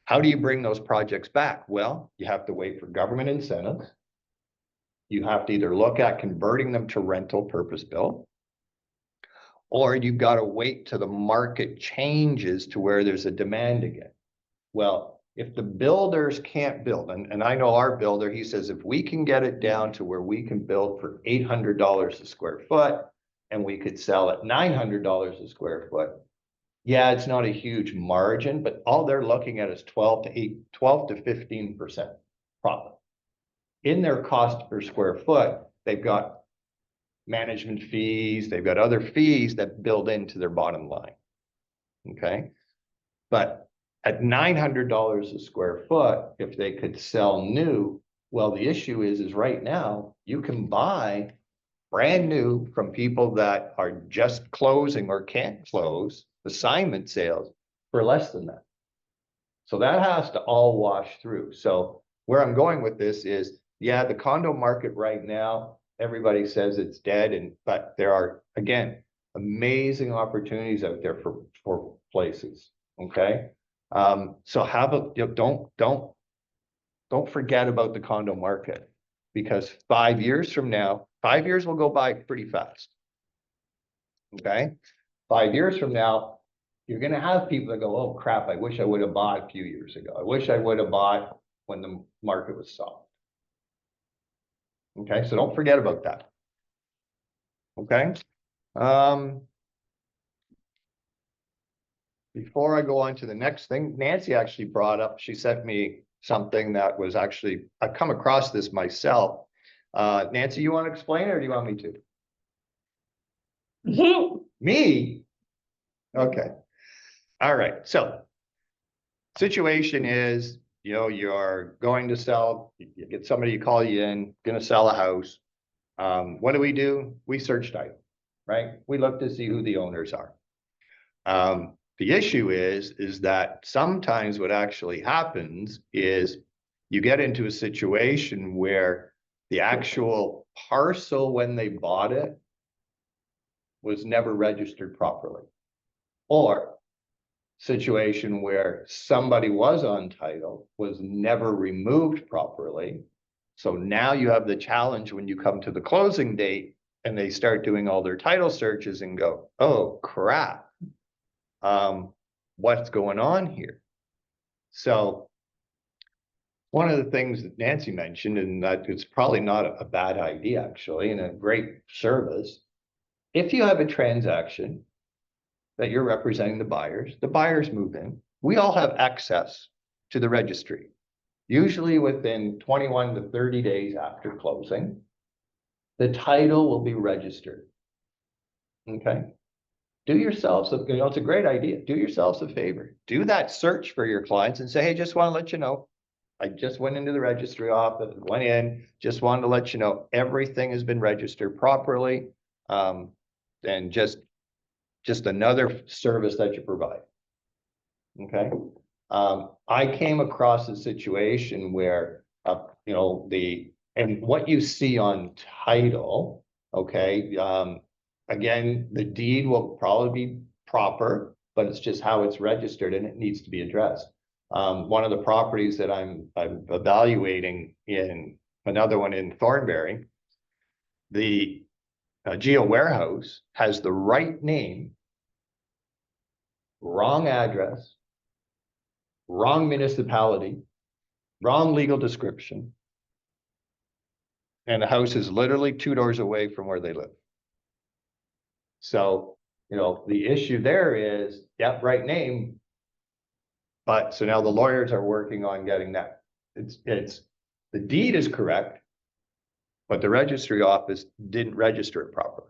How do you bring those projects back? Well, you have to wait for government incentives. You have to either look at converting them to rental purpose built, or you've got to wait till the market changes to where there's a demand again. Well, if the builders can't build, and I know our builder, he says, if we can get it down to where we can build for $800 a square foot, and we could sell at $900 a square foot, yeah, it's not a huge margin, but all they're looking at is 12 to 15% profit. In their cost per square foot, they've got management fees, they've got other fees that build into their bottom line. Okay. But at $900 a square foot, if they could sell new, well, the issue is right now you can buy brand new from people that are just closing or can't close assignment sales for less than that. So that has to all wash through. So where I'm going with this is, yeah, the condo market right now, everybody says it's dead, but there are, again, amazing opportunities out there for places. Okay. So don't forget about the condo market, because 5 years from now, 5 years will go by pretty fast. Okay. 5 years from now, you're going to have people that go, oh crap, I wish I would have bought a few years ago. I wish I would have bought when the market was soft. Okay, so don't forget about that. Okay. Before I go on to the next thing, Nancy actually brought up, she sent me something that was actually, I've come across this myself. Nancy, you want to explain it or do you want me to? Me? Okay. All right. So situation is, you're going to sell, you get somebody to call you in, going to sell a house. What do? We search title, right? We look to see who the owners are. The issue is that sometimes what actually happens is you get into a situation where the actual parcel when they bought it was never registered properly. Or situation where somebody was on title, was never removed properly. So now you have the challenge when you come to the closing date and they start doing all their title searches and go, oh crap. What's going on here? So one of the things that Nancy mentioned, and that it's probably not a bad idea actually, and a great service. If you have a transaction that you're representing the buyers move in, we all have access to the registry. Usually within 21 to 30 days after closing, the title will be registered. Okay. Do yourselves, it's a great idea. Do yourselves a favor. Do that search for your clients and say, hey, just want to let you know, I just went into the registry office, went in, just wanted to let you know everything has been registered properly. And just another service that you provide. Okay. I came across a situation where, and what you see on title, okay, again, the deed will probably be proper, but it's just how it's registered and it needs to be addressed. One of the properties that I'm evaluating in another one in Thornbury, the Geo Warehouse has the right name, wrong address, wrong municipality, wrong legal description. And the house is literally 2 doors away from where they live. So, the issue there is, yeah, right name. But so now the lawyers are working on getting that. It's the deed is correct, but the registry office didn't register it properly.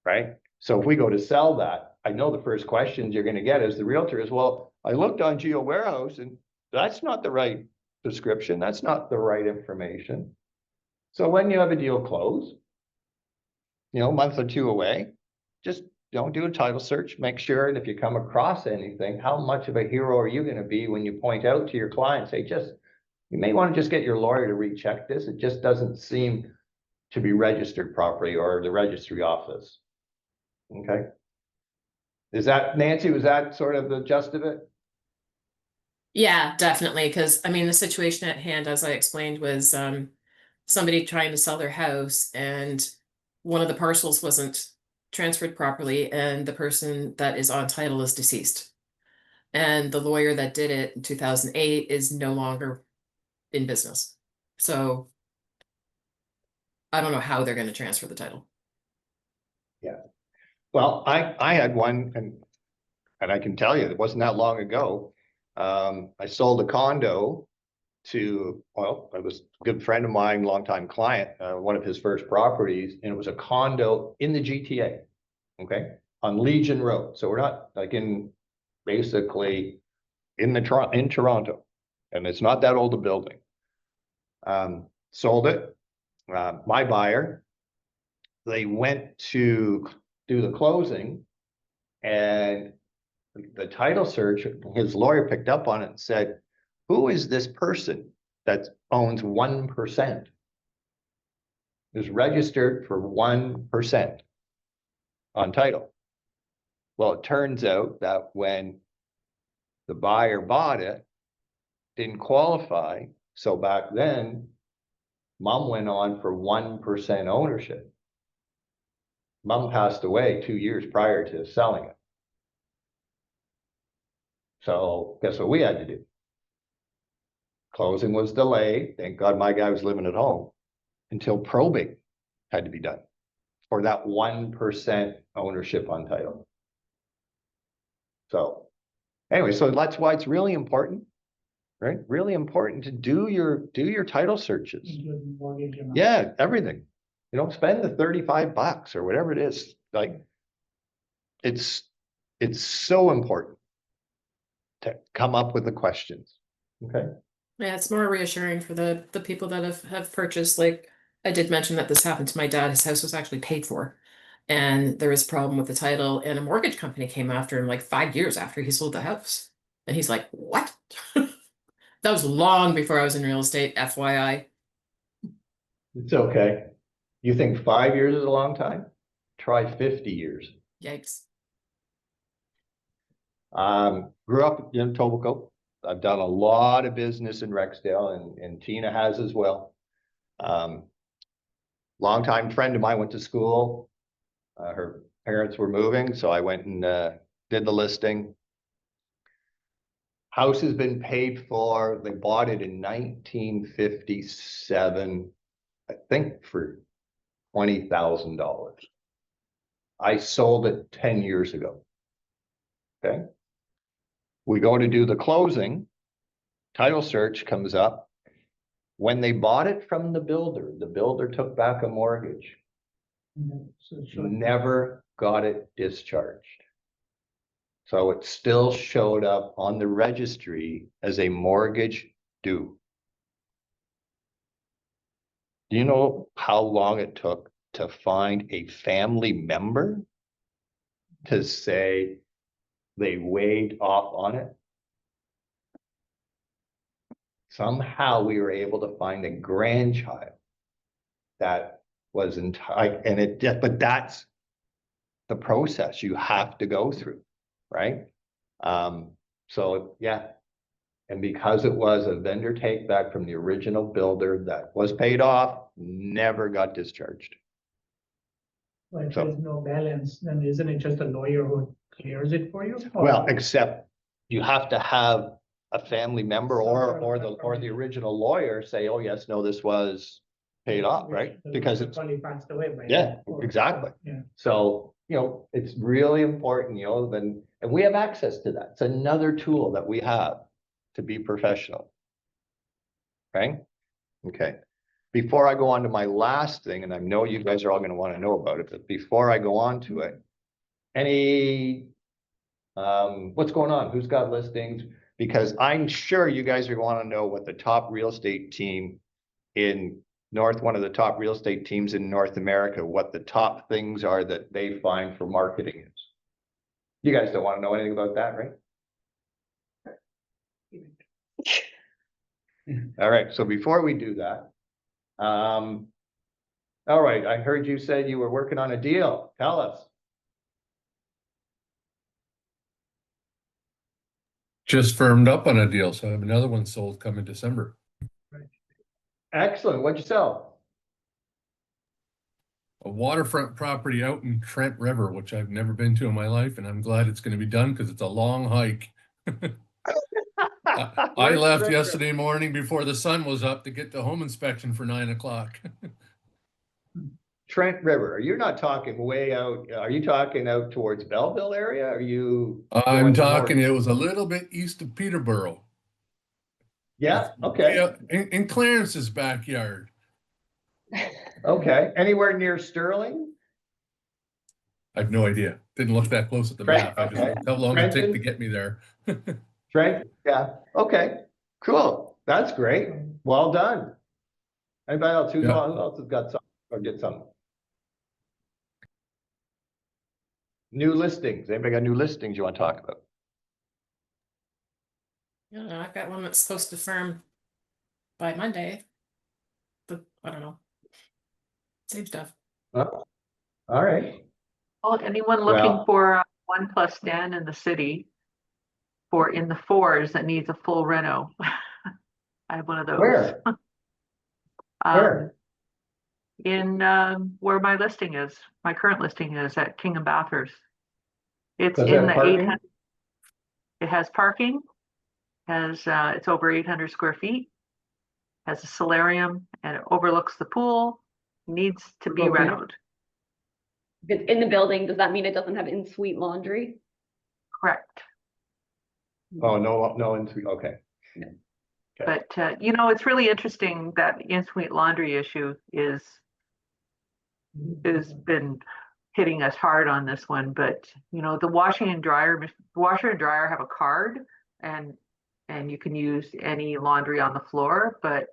Right? So if we go to sell that, I know the first questions you're going to get as the realtor is, well, I looked on Geo Warehouse and that's not the right description. That's not the right information. So when you have a deal close, a month or two away, just don't do a title search. Make sure, and if you come across anything, how much of a hero are you going to be when you point out to your clients, hey, you may want to just get your lawyer to recheck this. It just doesn't seem to be registered properly, or the registry office. Okay. Is that, Nancy, was that sort of the gist of it? Yeah, definitely. Because I mean, the situation at hand, as I explained, was somebody trying to sell their house and one of the parcels wasn't transferred properly, and the person that is on title is deceased. And the lawyer that did it in 2008 is no longer in business. So I don't know how they're going to transfer the title. Yeah. Well, I had one, and I can tell you, it wasn't that long ago. I sold a condo to, it was a good friend of mine, longtime client, one of his first properties, and it was a condo in the GTA, okay, on Legion Road. So we're not like basically in Toronto, and it's not that old a building. Sold it. My buyer, they went to do the closing, and the title search, his lawyer picked up on it and said, who is this person that owns 1%? Is registered for 1% on title. Well, it turns out that when the buyer bought it, didn't qualify. So back then, mom went on for 1% ownership. Mom passed away 2 years prior to selling it. So guess what we had to do? Closing was delayed. Thank God my guy was living at home until probate had to be done for that 1% ownership on title. So anyway, so that's why it's really important, right? Really important to do your title searches. Including mortgage amount. Yeah, everything. You don't spend the $35 or whatever it is. Like it's so important to come up with the questions. Okay. Yeah, it's more reassuring for the people that have purchased. Like I did mention that this happened to my dad. His house was actually paid for, and there was a problem with the title, and a mortgage company came after him like 5 years after he sold the house. And he's like, what? That was long before I was in real estate, FYI. It's okay. You think 5 years is a long time? Try 50 years. Yikes. Grew up in Etobicoke. I've done a lot of business in Rexdale and Tina has as well. Longtime friend of mine went to school. Her parents were moving, so I went and did the listing. House has been paid for. They bought it in 1957, I think for $20,000. I sold it 10 years ago. Okay. We go to do the closing. Title search comes up. When they bought it from the builder took back a mortgage. So it should- Never got it discharged. So it still showed up on the registry as a mortgage due. Do you know how long it took to find a family member to say they waived off on it? Somehow we were able to find a grandchild that was entitled, and but that's the process you have to go through, right? So yeah. And because it was a vendor take back from the original builder that was paid off, never got discharged. Well, if So- there's no balance, then isn't it just a lawyer who clears it for you? Or- Well, except you have to have a family member or the original lawyer say, oh, yes, no, this was paid off, right? The Because lawyer it's, probably passed away by yeah, then, or- exactly. Yeah. So, it's really important, and we have access to that. It's another tool that we have to be professional. Right? Okay. Before I go on to my last thing, and I know you guys are all gonna want to know about it, but before I go on to it, what's going on? Who's got listings? Because I'm sure you guys are want to know what the top real estate team one of the top real estate teams in North America, what the top things are that they find for marketing is. You guys don't want to know anything about that, right? All right, so before we do that, all right, I heard you said you were working on a deal. Tell us. Just firmed up on a deal, so I have another one sold coming December. Excellent. What'd you sell? A waterfront property out in Trent River, which I've never been to in my life, and I'm glad it's going to be done because it's a long hike. I Where's left Trent yesterday morning before the sun was up to get the home inspection for 9 o'clock. Trent River. You're not talking way out. Are you talking out towards Belleville area? Are you? I'm going talking, north? it was a little bit east of Peterborough. Yeah, It's okay, way out in Clarence's backyard. okay. Anywhere near Sterling? I have no idea. Didn't look that close at the Trent, map. I just okay. looked how long it take Trenton? to get me there. Trent, yeah, okay, cool. That's great. Well done. Anybody else? Who Yeah. else has got some or did some? New listings. Anybody got new listings you want to talk about? I don't know, I've got one that's supposed to firm by Monday. But I don't know. Same stuff. Oh, all right. Well, anyone looking Well- for a 1+10 in the city in the fours that needs a full reno? I have one of those. Where? Where? In where my listing is, my current listing is at King and Bathurst. It's Does it in have the parking? 800. It has parking, it's over 800 square feet, has a solarium, and it overlooks the pool, needs to be Okay. renoed. If it's in the building, does that mean it doesn't have in-suite laundry? Correct. Oh, no, okay. But, it's really interesting that the in-suite laundry issue has been hitting us hard on this one, but, the washer and dryer have a card and you can use any laundry on the floor. But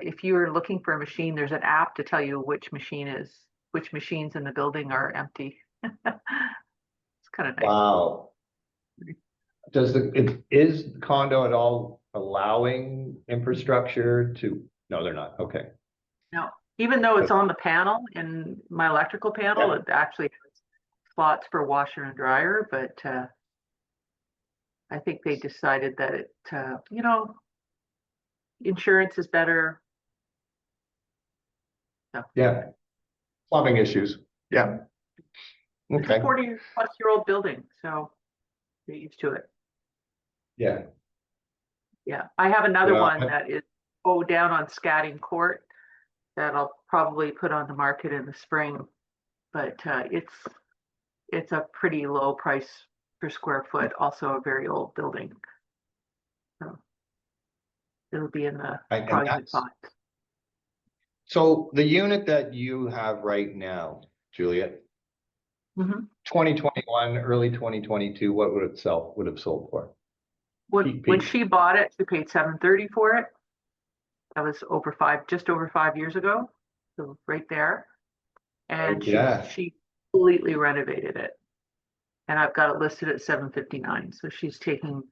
if you're looking for a machine, there's an app to tell you which machines in the building are empty. It's kind of nice. Wow. Is the condo at all allowing infrastructure to, no, they're not, okay. No, Even though it's on the panel in my electrical panel, Yeah. it actually has slots for washer and dryer, but I think they decided that it, insurance is better. Yeah. Plumbing issues, yeah. It's a Okay, 40-plus-year-old building, so get used to it. yeah, Yeah, I have another Well, one that is down on Scatting Court that I'll probably put on the market in the spring, but it's a pretty low price per square foot, also a very old building. So it'll be in the And probably that's- mid-fives. so the unit that you have right now, Juliet, Mhm. 2021, early 2022, what would it would have sold for? When Peak. she bought it, she paid $730 for it. That was just over 5 years ago, so right there. And Right, yeah. she completely renovated it. And I've got it listed at $759, so she's taking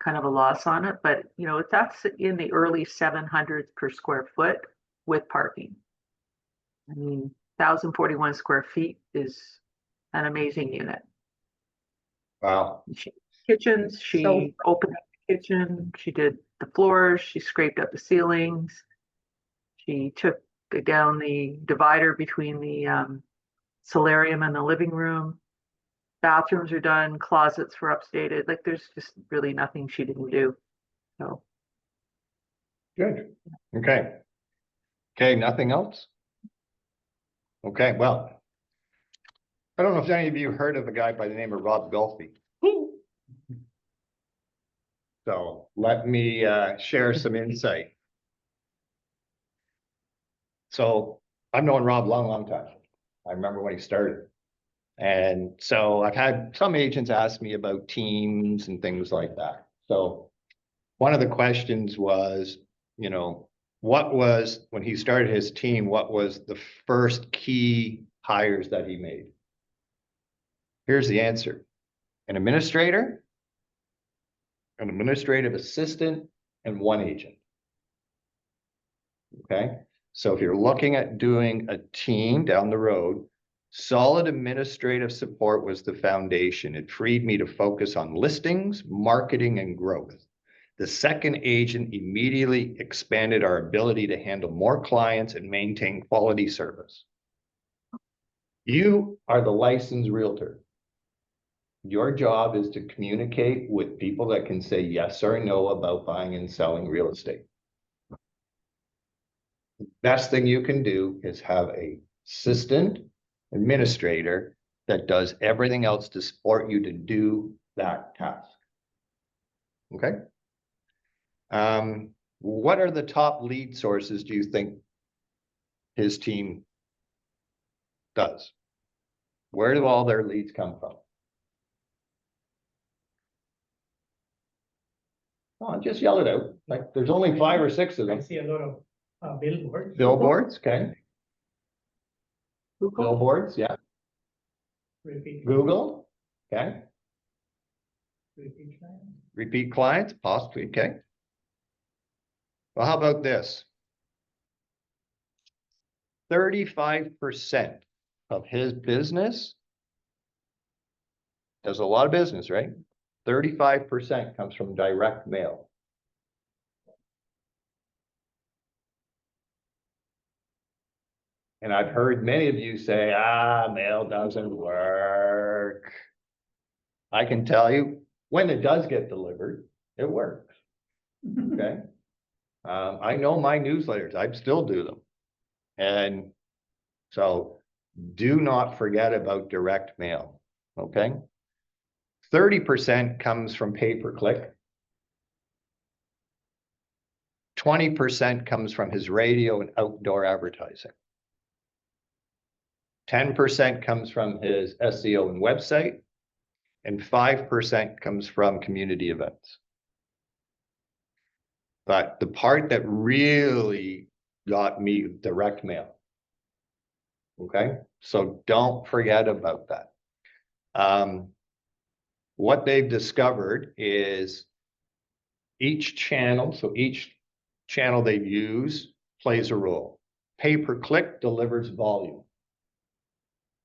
kind of a loss on it, but that's in the early 700s per square foot with parking. I mean, 1,041 square feet is an amazing unit. Wow, Kitchens, she opened up the kitchen, she did the floors, she scraped up the ceilings. She took down the divider between the solarium and the living room. Bathrooms are done, closets were updated. Like there's just really nothing she didn't do. So good, okay. Okay, nothing else? Okay, well, I don't know if any of you heard of a guy by the name of Rob Golfi. So let me share some insight. So I've known Rob a long time. I remember when he started. And so I've had some agents ask me about teams and things like that. So one of the questions was, what was, when he started his team, what was the first key hires that he made? Here's the answer. An administrator, an administrative assistant, and one agent. Okay, so if you're looking at doing a team down the road, solid administrative support was the foundation. It freed me to focus on listings, marketing, and growth. The second agent immediately expanded our ability to handle more clients and maintain quality service. You are the licensed realtor. Your job is to communicate with people that can say yes or no about buying and selling real estate. Best thing you can do is have a assistant administrator that does everything else to support you to do that task. Okay. What are the top lead sources do you think his team does? Where do all their leads come from? Oh, just yell it out. Like there's only 5 or 6 of I them. see a lot of billboards. Billboards, okay. Google, Billboards, yeah. Repeat. Google, okay. Repeat clients. Repeat clients, possibly, okay. Well, how about this? 35% of his business does a lot of business, right? 35% comes from direct mail. And I've heard many of you say, mail doesn't work. I can tell you, when it does get delivered, it works, okay? I know my newsletters, I still do them. And so do not forget about direct mail, okay? 30% comes from pay-per-click. 20% comes from his radio and outdoor advertising. 10% comes from his SEO and website, and 5% comes from community events. But the part that really got me, direct mail. Okay, so don't forget about that. What they've discovered is each channel, so each channel they use plays a role. Pay-per-click delivers volume.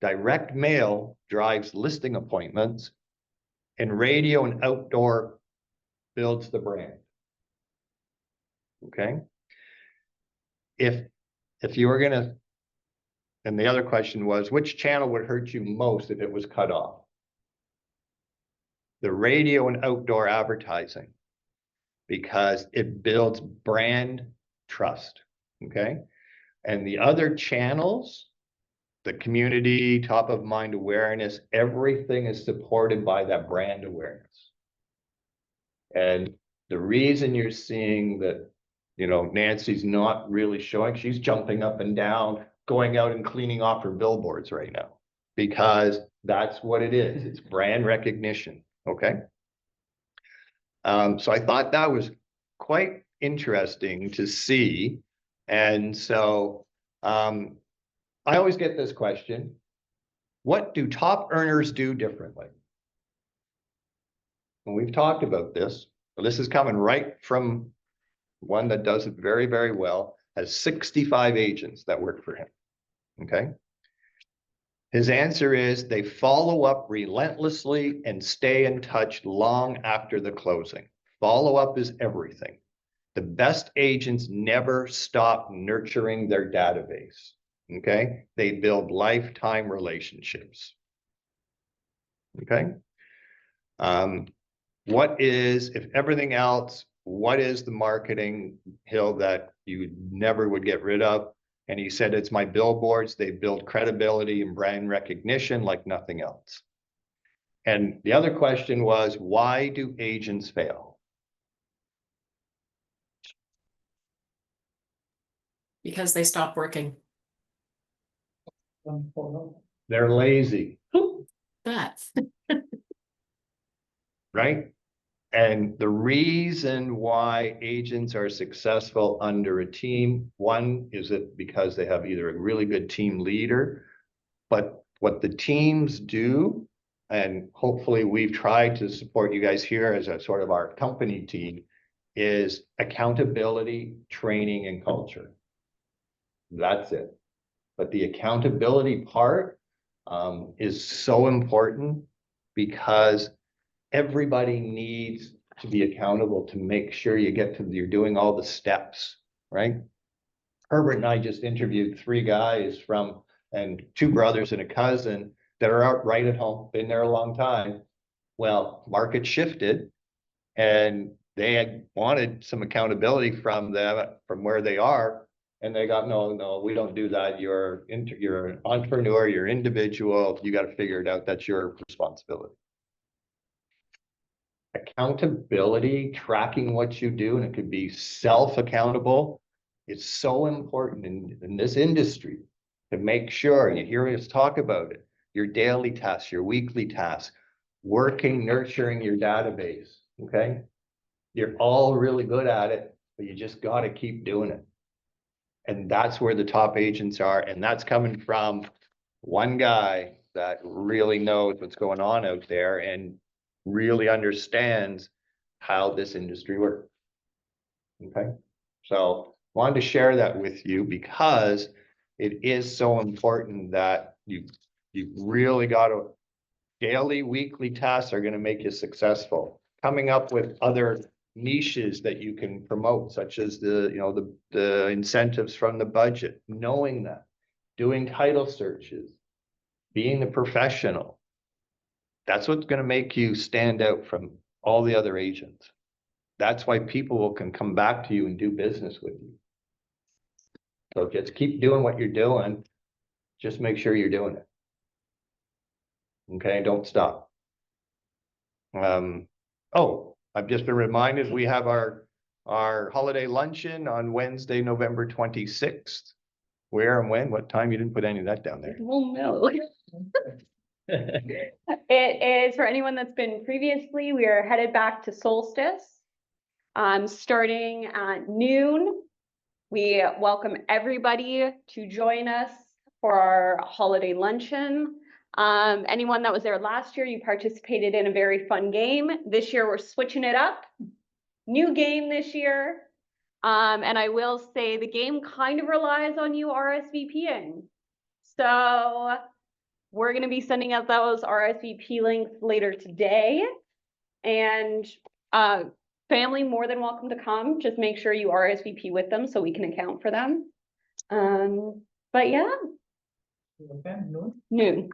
Direct mail drives listing appointments, and radio and outdoor builds the brand. Okay? If you were gonna, and the other question was, which channel would hurt you most if it was cut off? The radio and outdoor advertising, because it builds brand trust, okay? And the other channels, the community, top of mind awareness, everything is supported by that brand awareness. And the reason you're seeing that, you know, Nancy's not really showing, she's jumping up and down, going out and cleaning off her billboards right now, because that's what it is. It's brand recognition, okay? So I thought that was quite interesting to see. And so I always get this question: what do top earners do differently? And we've talked about this, but this is coming right from one that does it very, very well, has 65 agents that work for him, okay? His answer is they follow up relentlessly and stay in touch long after the closing. Follow-up is everything. The best agents never stop nurturing their database, okay? They build lifetime relationships, okay? What is, if everything else, what is the marketing hill that you never would get rid of? And he said, it's my billboards. They build credibility and brand recognition like nothing else. And the other question was, why do agents fail? Because they stop working. They're lazy, That. right? And the reason why agents are successful under a team, one is it because they have either a really good team leader, but what the teams do, and hopefully we've tried to support you guys here as a sort of our company team, is accountability, training, and culture. That's it. But the accountability part is so important, because everybody needs to be accountable to make sure you get to, you're doing all the steps, right? Herbert and I just interviewed 3 guys from, and 2 brothers and a cousin that are out right at home, been there a long time. Well, market shifted and they had wanted some accountability from them, from where they are. And they got, no, we don't do that. You're an entrepreneur, you're individual. You got to figure it out. That's your responsibility. Accountability, tracking what you do, and it could be self-accountable. It's so important in this industry to make sure, you hear us talk about it, your daily tasks, your weekly tasks, working, nurturing your database, okay? You're all really good at it, but you just got to keep doing it. And that's where the top agents are. And that's coming from one guy that really knows what's going on out there and really understands how this industry works. Okay, so wanted to share that with you because it is so important that you really got to, daily, weekly tasks are going to make you successful. Coming up with other niches that you can promote, such as the incentives from the budget, knowing that, doing title searches, being the professional. That's what's going to make you stand out from all the other agents. That's why people can come back to you and do business with you. So just keep doing what you're doing. Just make sure you're doing it. Okay, don't stop. Oh, I've just been reminded we have our holiday luncheon on Wednesday, November 26th. Where and when? What time? You didn't put any of that down there. Oh, no. It is for anyone that's been previously. We are headed back to Solstice. Starting at noon. We welcome everybody to join us for our holiday luncheon. Anyone that was there last year, you participated in a very fun game. This year, we're switching it up. New game this year. And I will say the game kind of relies on you RSVPing. So we're going to be sending out those RSVP links later today. And family more than welcome to come. Just make sure you RSVP with them so we can account for them. But yeah, Okay, no? noon.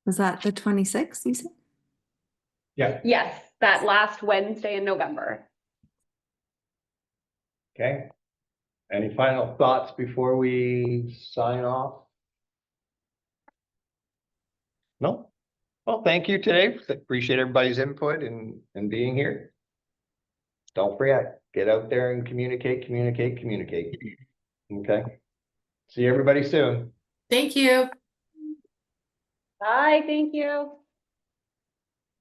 Was that the 26th, you said? Yeah. Yes, that last Wednesday in November. Okay. Any final thoughts before we sign off? No? Well, thank you today. Appreciate everybody's input and being here. Don't forget, get out there and communicate. Okay. See everybody soon. Thank you. Bye, thank you.